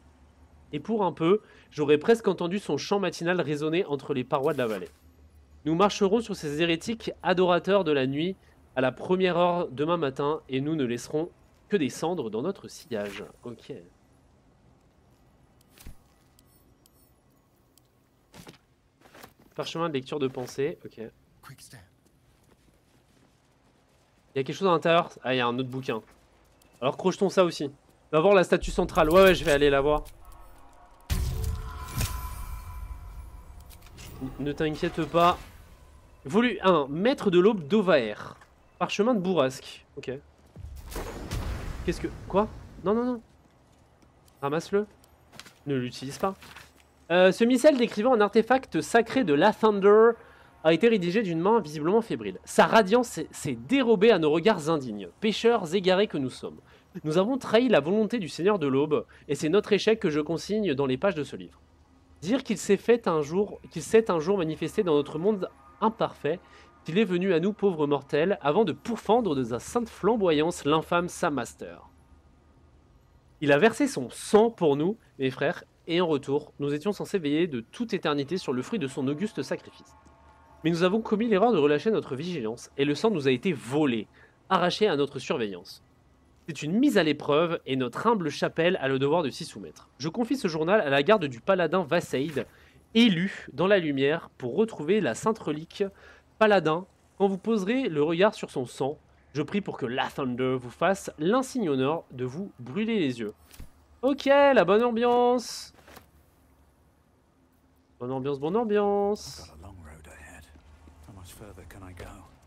et pour un peu, j'aurais presque entendu son chant matinal résonner entre les parois de la vallée. Nous marcherons sur ces hérétiques adorateurs de la nuit à la première heure demain matin, et nous ne laisserons que des cendres dans notre sillage. Ok. Parchemin de lecture de pensée, ok. Il y a quelque chose à l'intérieur. Ah, il y a un autre bouquin. Alors crochetons ça aussi. Va voir la statue centrale. Ouais, je vais aller la voir. Ne t'inquiète pas. Volume 1. Maître de l'aube d'Ovaer. Parchemin de bourrasque. Ok. Qu'est-ce que... Quoi? Non, non, non. Ramasse-le. Ne l'utilise pas. Ce missel décrivant un artefact sacré de Lathander a été rédigé d'une main visiblement fébrile. Sa radiance s'est dérobée à nos regards indignes, pêcheurs égarés que nous sommes. Nous avons trahi la volonté du Seigneur de l'Aube, et c'est notre échec que je consigne dans les pages de ce livre. Dire qu'il s'est un jour manifesté dans notre monde imparfait, qu'il est venu à nous pauvres mortels, avant de pourfendre de sa sainte flamboyance l'infâme Sam Master. Il a versé son sang pour nous, mes frères, et en retour, nous étions censés veiller de toute éternité sur le fruit de son auguste sacrifice. Mais nous avons commis l'erreur de relâcher notre vigilance, et le sang nous a été volé, arraché à notre surveillance. C'est une mise à l'épreuve, et notre humble chapelle a le devoir de s'y soumettre. Je confie ce journal à la garde du paladin Vasseid, élu dans la lumière pour retrouver la sainte relique. Paladin, quand vous poserez le regard sur son sang, je prie pour que Lathander vous fasse l'insigne honneur de vous brûler les yeux. Ok, la bonne ambiance. Bonne ambiance, bonne ambiance.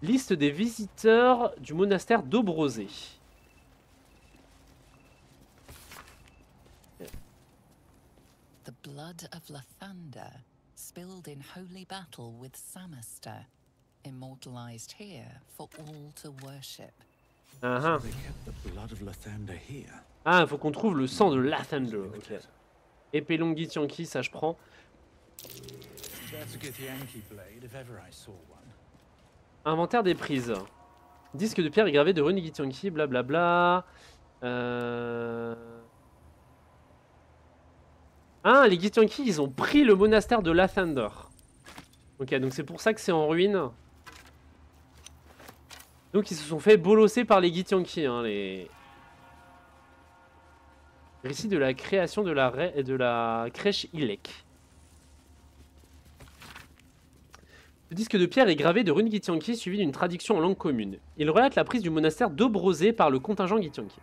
Liste des visiteurs du monastère d'Obrosé. The blood of Lathander, spilled in holy battle with Samaster, immortalized here for all to worship. Ah, il faut qu'on trouve le sang de Lathander. Okay. Épée longue Githyanki, ça je prends. Inventaire des prises. Disque de pierre et gravé de rune Githyanki, blablabla. Ah, les Githyanki, ils ont pris le monastère de Lathander. Ok, donc c'est pour ça que c'est en ruine. Donc ils se sont fait bolosser par les Githyanki, hein, les... Récit de la création de la crèche Ilek. Le disque de pierre est gravé de runes Githyanki suivi d'une traduction en langue commune. Il relate la prise du monastère d'Obrosé par le contingent Githyanki.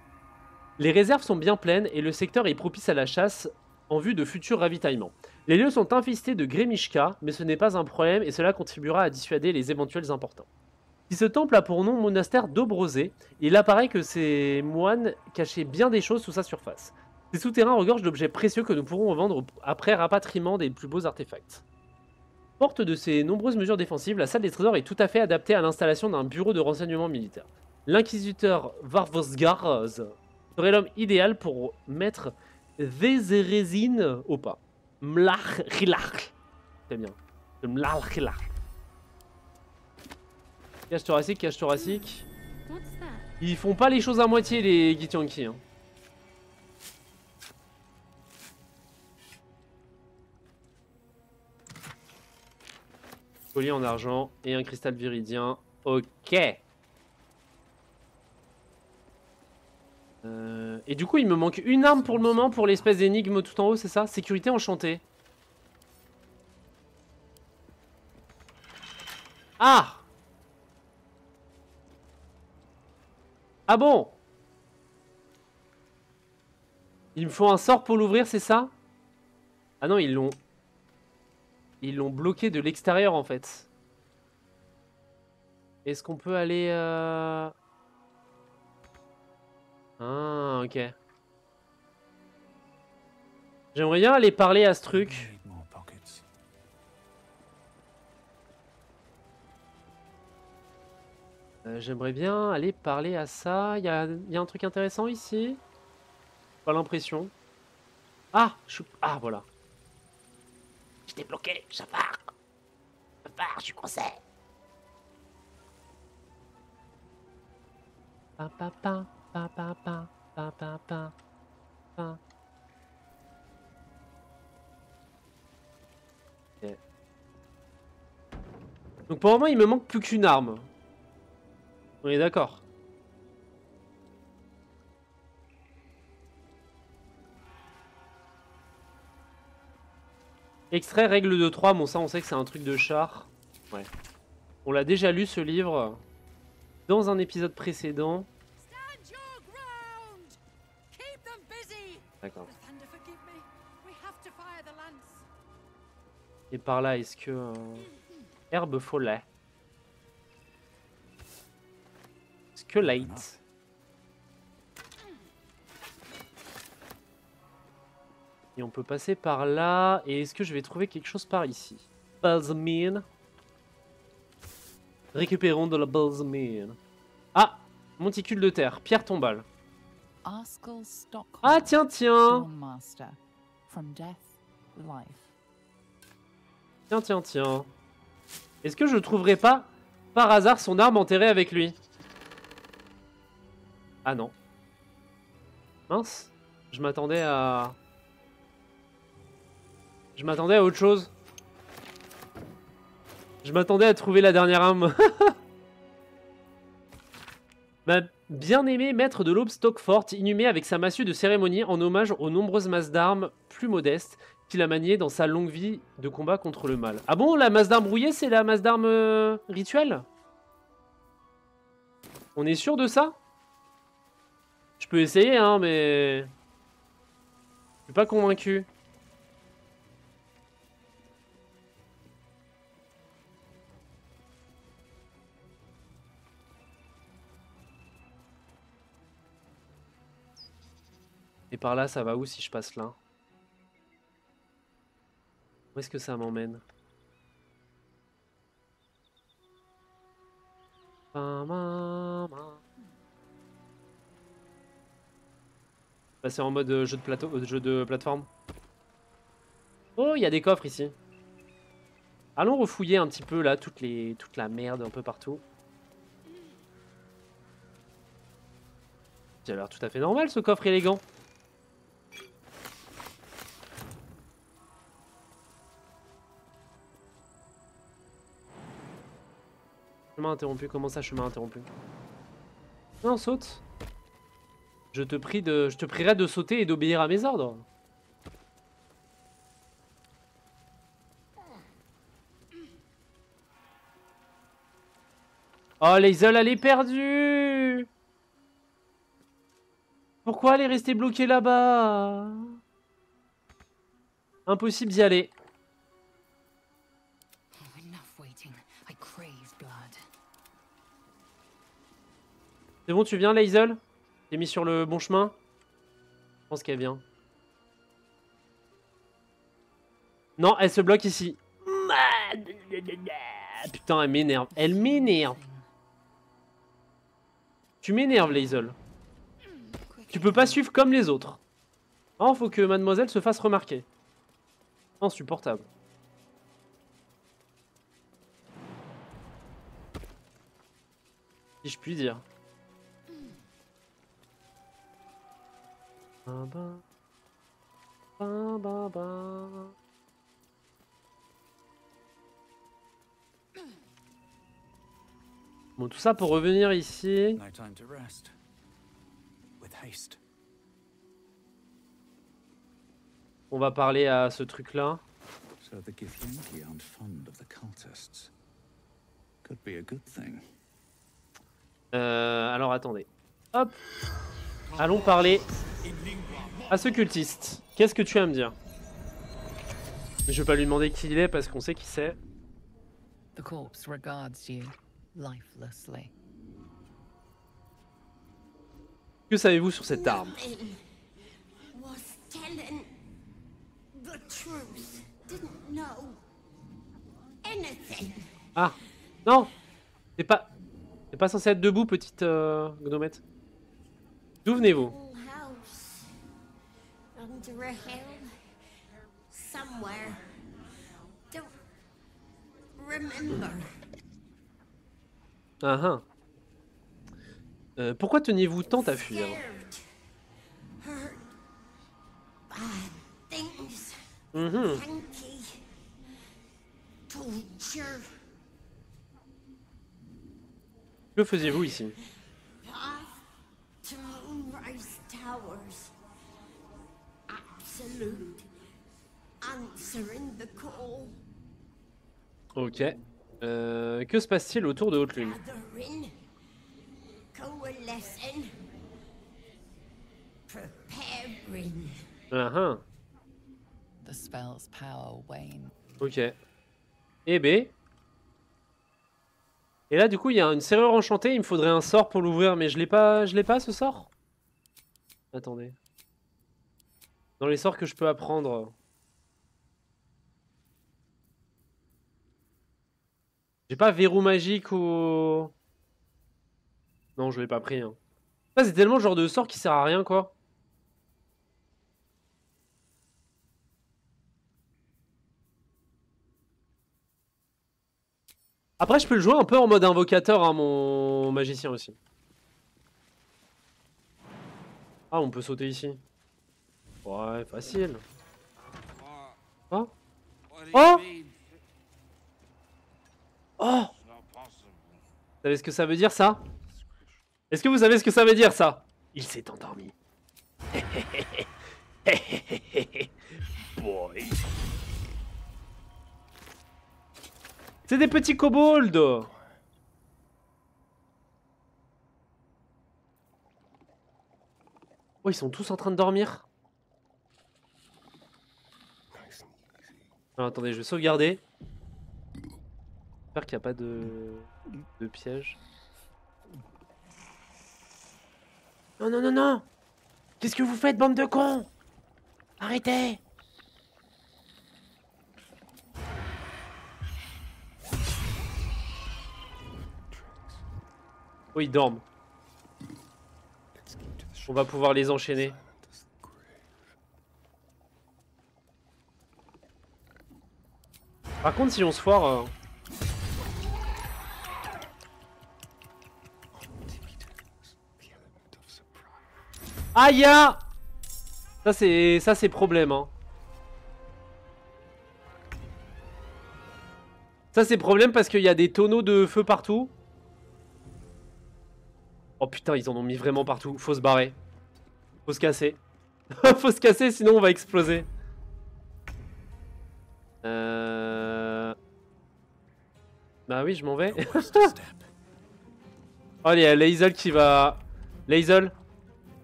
Les réserves sont bien pleines et le secteur est propice à la chasse en vue de futurs ravitaillements. Les lieux sont infestés de Gremishka, mais ce n'est pas un problème et cela contribuera à dissuader les éventuels importants. Si ce temple a pour nom monastère d'Obrosé, il apparaît que ces moines cachaient bien des choses sous sa surface. Ces souterrains regorgent d'objets précieux que nous pourrons revendre après rapatriement des plus beaux artefacts. Forte de ces nombreuses mesures défensives, la salle des trésors est tout à fait adaptée à l'installation d'un bureau de renseignement militaire. L'inquisiteur Varvosgarz serait l'homme idéal pour mettre Vezerezin au pas. Mlach-Rilach. C'est bien. Mlach-Rilach. Cage thoracique, cage thoracique. Ils font pas les choses à moitié, les Githyanki. Hein. Collier en argent et un cristal viridien. Ok. Et du coup, il me manque une arme pour le moment pour l'espèce d'énigme tout en haut, c'est ça? Sécurité enchantée. Ah! Ah bon? Il me faut un sort pour l'ouvrir, c'est ça? Ah non, ils l'ont bloqué de l'extérieur en fait. Est-ce qu'on peut aller... Ah, ok. J'aimerais bien aller parler à ce truc. J'aimerais bien aller parler à ça. Il y a un truc intéressant ici. Pas l'impression. Ah, ah, voilà. J'étais bloqué, Jafar. Jafar, je suis coincé. Pa pa pa pa pa pa pa pa pa pa. Okay. Donc pour le moment, il me manque plus qu'une arme. On est d'accord. Extrait règle de 3, bon ça on sait que c'est un truc de char. Ouais. On l'a déjà lu ce livre dans un épisode précédent. D'accord. Et par là, est-ce que... herbe follet. Skelette. Et on peut passer par là. Et est-ce que je vais trouver quelque chose par ici? Balsamine. Récupérons de la balsamine. Ah! Monticule de terre. Pierre tombale. Ah tiens, tiens! Tiens, tiens, tiens. Est-ce que je trouverai pas, par hasard, son arme enterrée avec lui? Ah non. Mince. Je m'attendais à... Je m'attendais à autre chose. Je m'attendais à trouver la dernière arme. Ma bien-aimé maître de l'aube Stockfort, inhumé avec sa massue de cérémonie en hommage aux nombreuses masses d'armes plus modestes qu'il a maniées dans sa longue vie de combat contre le mal. Ah bon, la masse d'armes brouillée, c'est la masse d'armes rituelle? On est sûr de ça? Je peux essayer, hein, mais... Je suis pas convaincu. Et par là, ça va où si je passe là? Où est-ce que ça m'emmène? Passer en mode jeu de plateforme. Oh, il y a des coffres ici. Allons refouiller un petit peu là toute la merde un peu partout. Ça a l'air tout à fait normal ce coffre élégant. Chemin interrompu, comment ça chemin interrompu? Non, saute. Je te prierai de sauter et d'obéir à mes ordres. Oh, Lae'zel, elle est perdue. Pourquoi elle est restée bloquée là-bas? Impossible d'y aller. C'est bon, tu viens, Lae'zel? T'es mis sur le bon chemin? Je pense qu'elle vient. Non, elle se bloque ici. Putain, elle m'énerve. Elle m'énerve. Tu m'énerves, Lae'zel. Tu peux pas suivre comme les autres. Oh, faut que mademoiselle se fasse remarquer. Insupportable. Si je puis dire. Bon, tout ça pour revenir ici. On va parler à ce truc-là. Alors attendez. Hop. Allons parler à ce cultiste. Qu'est-ce que tu as à me dire? Je vais pas lui demander qui il est parce qu'on sait qui c'est. The corpse regards you lifelessly. Que savez-vous sur cette arme? Ah, non. T'es pas censé être debout, petite gnomette. D'où venez-vous? Ah ah. Pourquoi teniez-vous tant à fuir? Que faisiez-vous ici? Ok. Que se passe-t-il autour de Haute-Lune? Ah. The spell's power wane. Ok. Eh ben. Et là, du coup, il y a une serrure enchantée. Il me faudrait un sort pour l'ouvrir, mais je l'ai pas ce sort. Attendez. Dans les sorts que je peux apprendre. J'ai pas verrou magique ou... Non, je l'ai pas pris. Hein. Ça, c'est tellement le genre de sort qui sert à rien, quoi. Après, je peux le jouer un peu en mode invocateur, hein, mon magicien aussi. Ah, on peut sauter ici. Ouais, facile. Oh. Oh. Oh. Vous savez ce que ça veut dire, ça? Est-ce que vous savez ce que ça veut dire, ça? Il s'est endormi. Boy. C'est des petits kobolds. Oh, ils sont tous en train de dormir. Alors, attendez, je vais sauvegarder. J'espère qu'il n'y a pas de piège. Non, non, non, non! Qu'est-ce que vous faites, bande de cons? Arrêtez! Oh, ils dorment. On va pouvoir les enchaîner. Par contre, si on se foire... Aïe! Ça c'est problème, hein. Ça c'est problème parce qu'il y a des tonneaux de feu partout. Oh putain, ils en ont mis vraiment partout. Faut se barrer. Faut se casser. Faut se casser, sinon on va exploser. Bah oui, je m'en vais. Oh, il y a Lae'zel qui va... Lae'zel,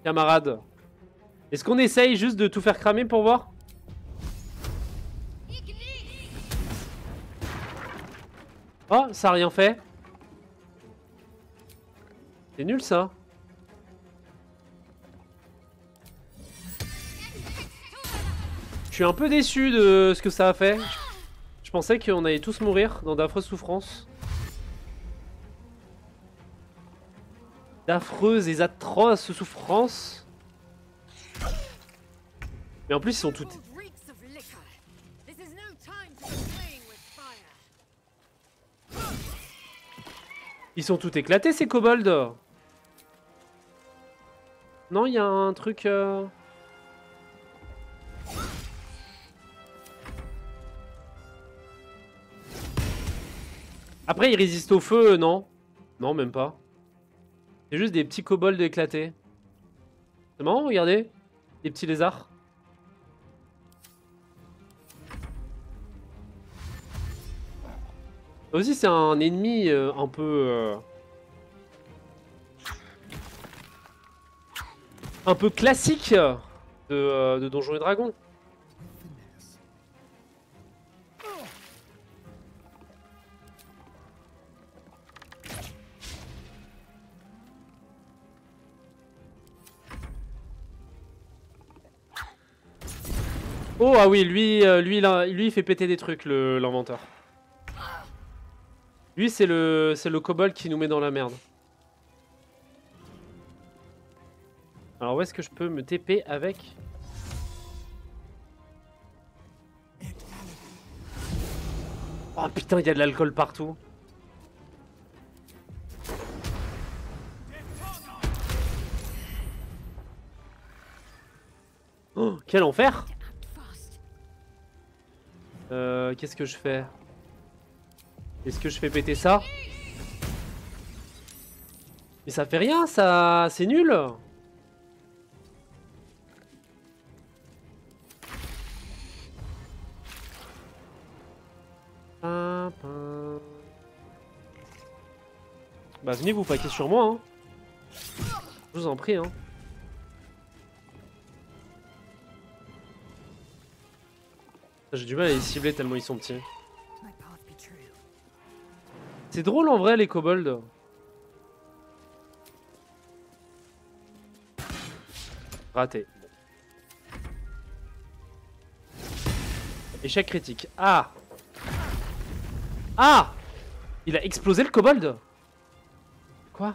camarade. Est-ce qu'on essaye juste de tout faire cramer pour voir? Oh, ça a rien fait. C'est nul ça. Je suis un peu déçu de ce que ça a fait. Je pensais qu'on allait tous mourir dans d'affreuses souffrances. D'affreuses et atroces souffrances. Mais en plus ils sont tous... Ils sont tous éclatés ces kobolds. Non, il y a un truc... Après, ils résistent au feu, non? Non, même pas. C'est juste des petits kobolds éclatés. C'est marrant, regardez. Des petits lézards. Ça aussi, c'est un ennemi un peu... un peu classique de Donjons et Dragons. Oh ah oui, lui il fait péter des trucs, l'inventeur. Lui c'est le kobold qui nous met dans la merde. Alors où est-ce que je peux me TP avec? Oh putain, il y a de l'alcool partout. Oh, quel enfer! Qu'est-ce que je fais? Est-ce que je fais péter ça? Mais ça fait rien, ça... c'est nul! Bah venez vous paquer sur moi, hein. Je vous en prie, hein. J'ai du mal à les cibler tellement ils sont petits. C'est drôle en vrai les kobolds. Raté. Échec critique. Ah! Ah! Il a explosé le kobold? Quoi?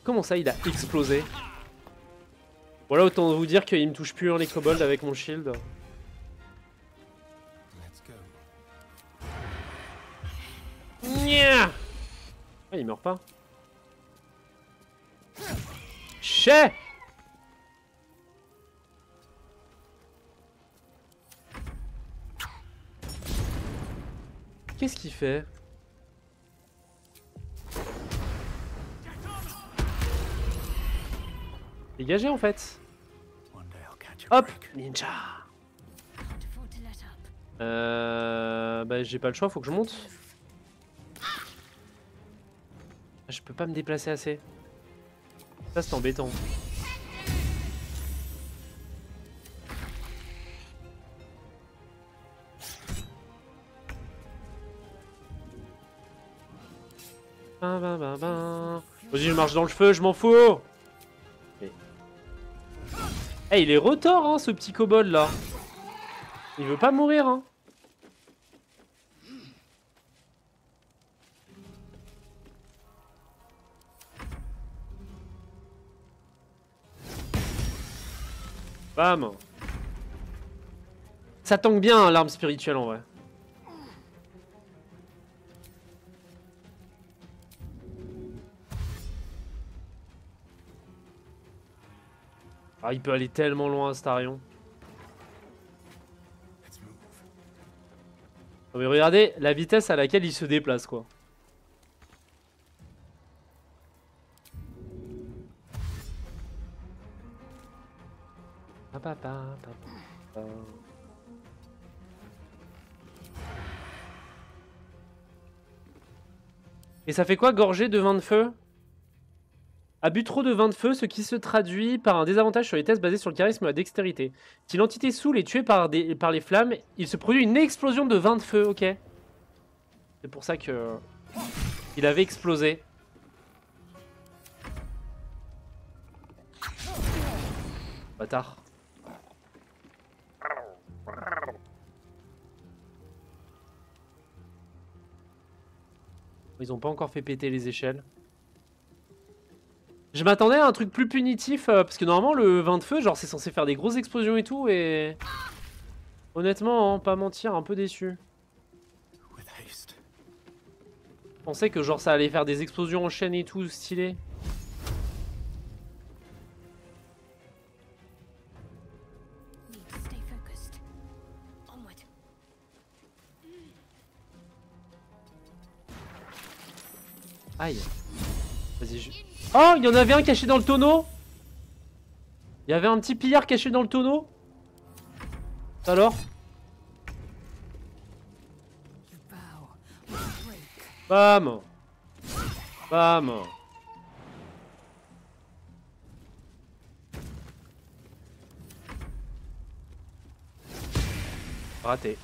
Comment ça il a explosé? Voilà, autant vous dire qu'il me touche plus hein, les kobolds avec mon shield. Nya. Ah, il meurt pas. Chais. Qu'est-ce qu'il fait? Dégagé en fait. Hop, ninja. Bah j'ai pas le choix, faut que je monte. Je peux pas me déplacer assez. Ça c'est embêtant. Vas-y, je marche dans le feu, je m'en fous. Eh, il est retors, hein, ce petit kobold là. Il veut pas mourir, hein. Bam. Ça tangue bien, hein, l'arme spirituelle en vrai. Ah, il peut aller tellement loin, Astarion. Non mais regardez la vitesse à laquelle il se déplace, quoi. Et ça fait quoi, gorger de vin de feu? A bu trop de vin de feu, ce qui se traduit par un désavantage sur les tests basés sur le charisme et la dextérité. Si l'entité saoule est tuée par les flammes, il se produit une explosion de vin de feu, ok. C'est pour ça que il avait explosé. Bâtard. Ils ont pas encore fait péter les échelles. Je m'attendais à un truc plus punitif, parce que normalement le vin de feu, genre c'est censé faire des grosses explosions et tout, et... Honnêtement, hein, pas mentir, un peu déçu. Je pensais que genre ça allait faire des explosions en chaîne et tout, stylé. Aïe. Vas-y, je... Oh, il y en avait un caché dans le tonneau. Il y avait un petit pillard caché dans le tonneau. Alors? Bam. Bam. Raté.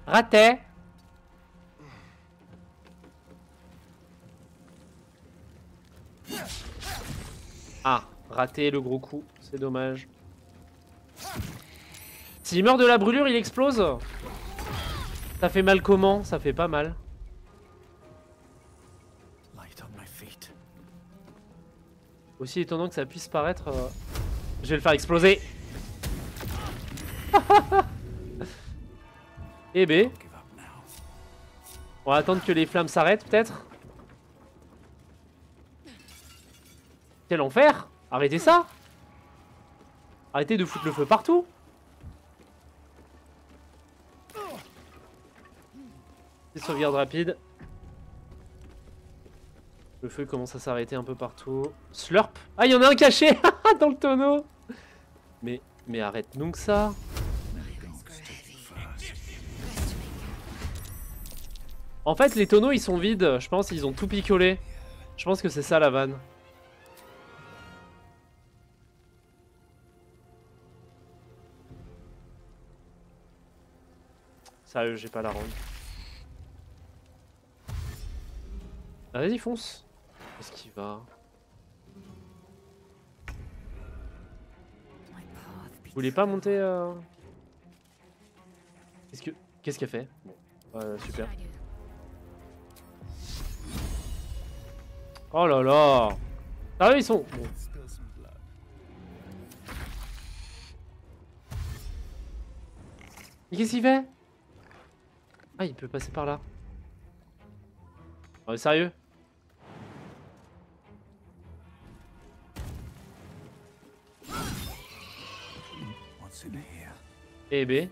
Raté. Ah, raté le gros coup, c'est dommage. S'il meurt de la brûlure, il explose. Ça fait mal comment? Ça fait pas mal. Aussi étonnant que ça puisse paraître... Je vais le faire exploser. Eh ben. On va attendre que les flammes s'arrêtent peut-être. Quel enfer! Arrêtez ça! Arrêtez de foutre le feu partout! Petite sauvegarde rapide. Le feu commence à s'arrêter un peu partout. Slurp! Ah, il y en a un caché dans le tonneau! Mais arrête donc ça! En fait, les tonneaux ils sont vides. Je pense qu'ils ont tout picolé. Je pense que c'est ça la vanne. Sérieux, j'ai pas la ronde. Ah, vas-y, fonce. Est-ce qu'il va? Vous voulez pas monter Qu'est-ce qu'elle fait? Bon, super. Oh là là! Sérieux, ils sont... Bon. Mais qu'est-ce qu'il fait? Ah, il peut passer par là. Oh, sérieux? Eh B.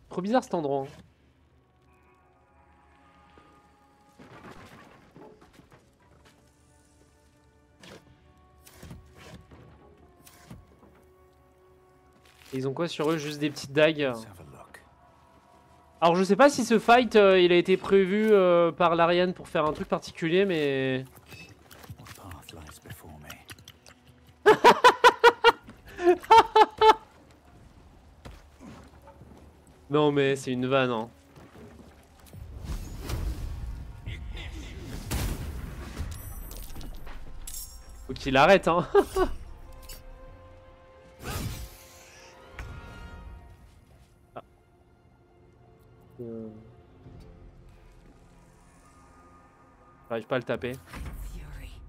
Trop bizarre cet endroit. Et ils ont quoi sur eux? Juste des petites dagues. Alors je sais pas si ce fight il a été prévu par l'Ariane pour faire un truc particulier, mais... Non mais c'est une vanne hein. Faut qu'il arrête hein. Ah. J'arrive pas à le taper. Tout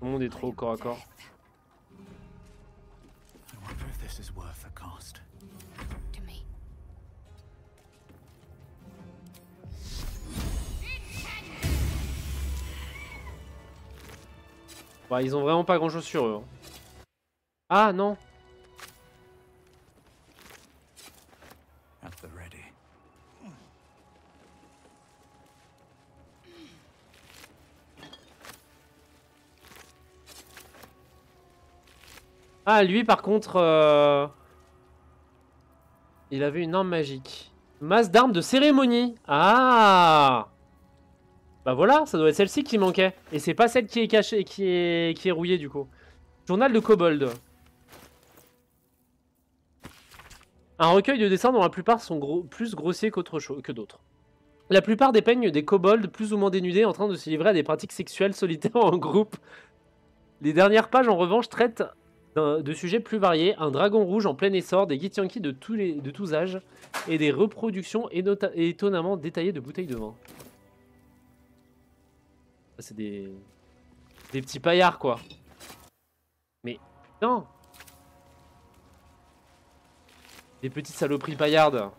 le monde est trop au corps à corps. Bah, ils ont vraiment pas grand chose sur eux. Hein. Ah non. Ah lui par contre il avait une arme magique. Masse d'armes de cérémonie. Ah. Bah voilà, ça doit être celle-ci qui manquait. Et c'est pas celle qui est cachée, qui est rouillée du coup. Journal de Kobold. Un recueil de dessins dont la plupart sont plus grossiers qu'autre chose que d'autres. La plupart dépeignent des kobolds plus ou moins dénudés en train de se livrer à des pratiques sexuelles solitaires en groupe. Les dernières pages en revanche traitent de sujets plus variés. Un dragon rouge en plein essor, des Githyanki de tous âges et des reproductions étonnamment détaillées de bouteilles de vin. C'est des petits paillards quoi. Mais non. Des petites saloperies paillardes.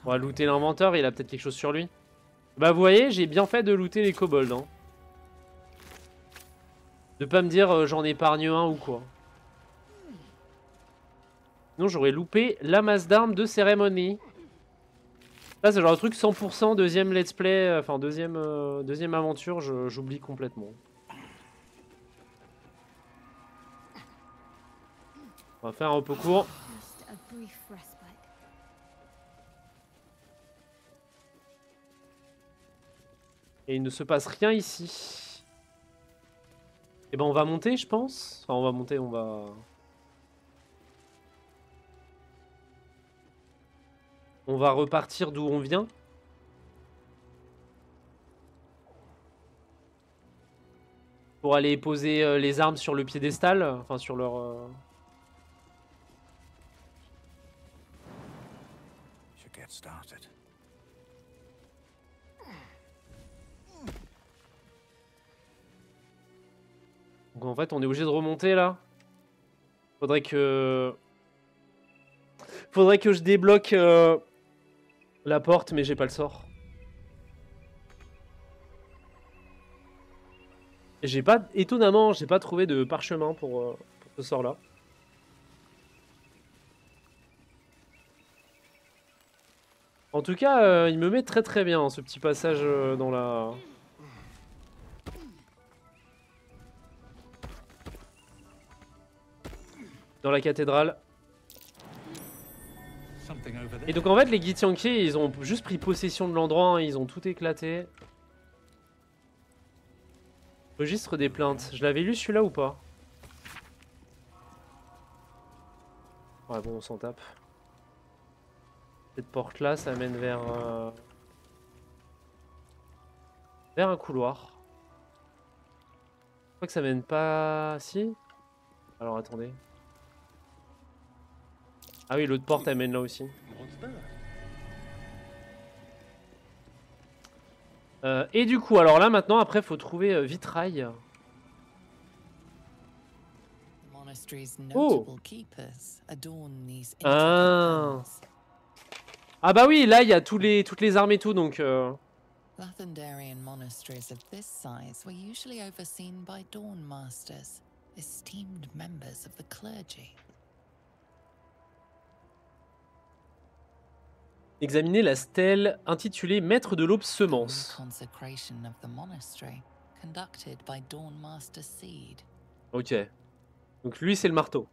On va looter l'inventeur, il a peut-être quelque chose sur lui. Bah vous voyez, j'ai bien fait de looter les kobolds. Hein. De pas me dire j'en épargne un ou quoi. Sinon j'aurais loupé la masse d'armes de cérémonie. Là c'est genre le truc 100% deuxième let's play, enfin deuxième aventure, j'oublie complètement. On va faire un repos court. Et il ne se passe rien ici. Et ben on va monter je pense. Enfin on va monter, on va... On va repartir d'où on vient. Pour aller poser les armes sur le piédestal. Enfin sur leur... Donc en fait on est obligé de remonter là. Faudrait que je débloque la porte mais j'ai pas le sort. J'ai pas, étonnamment, j'ai pas trouvé de parchemin pour ce sort là. En tout cas il me met très très bien ce petit passage dans la... Dans la cathédrale. Et donc en fait les Githyanki ils ont juste pris possession de l'endroit, hein, ils ont tout éclaté. Registre des plaintes, je l'avais lu celui-là ou pas? Ouais bon on s'en tape. Cette porte là ça mène vers un couloir. Je crois que ça mène pas... Si? Alors attendez. Ah oui, l'autre porte elle mène là aussi. Et du coup, alors là maintenant, après, faut trouver Vitrail. monastery's notable keepers adorn these Ah. intricate panels. Ah bah oui, là il y a toutes les armes et tout, donc... Lathendarian monasteries of this size were usually overseen by Dawn Masters, esteemed members of the clergy. Examiner la stèle intitulée Maître de l'Aube The Semence. consecration of the monastery, conducted by Dawn Master Seed. Ok. Donc lui c'est le marteau.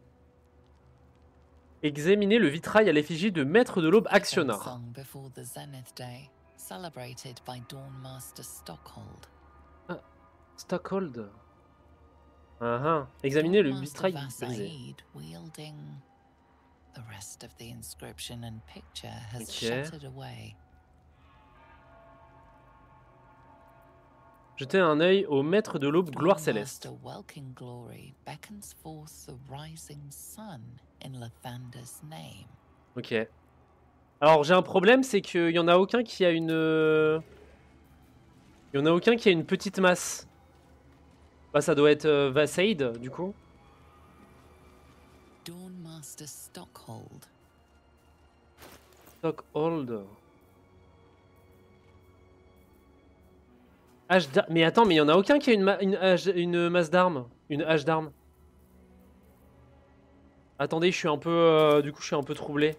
Examiner le vitrail à l'effigie de Maître de l'Aube Actionnar. Sung before the Zenith Day, celebrated by Dawn Master Stockhold. Stockhold. Examiner le Dawn Master vitrail brisé. Vasaid wielding. The rest of the inscription and picture has Ok. shuttered away. Jeter un œil au Maître de l'Aube Gloire Dawn Céleste. Master Welkin Glory beckons forth the rising sun in Lathander's name. Ok. Alors j'ai un problème, c'est qu'il y en a aucun qui a une... Il y en a aucun qui a une petite masse. Bah ça doit être Vasaid du coup. Dawn Master Stockhold. Stockhold. Mais attends, mais il y en a aucun qui a une masse d'armes. Une hache d'armes. Attendez, je suis un peu... du coup je suis un peu troublé.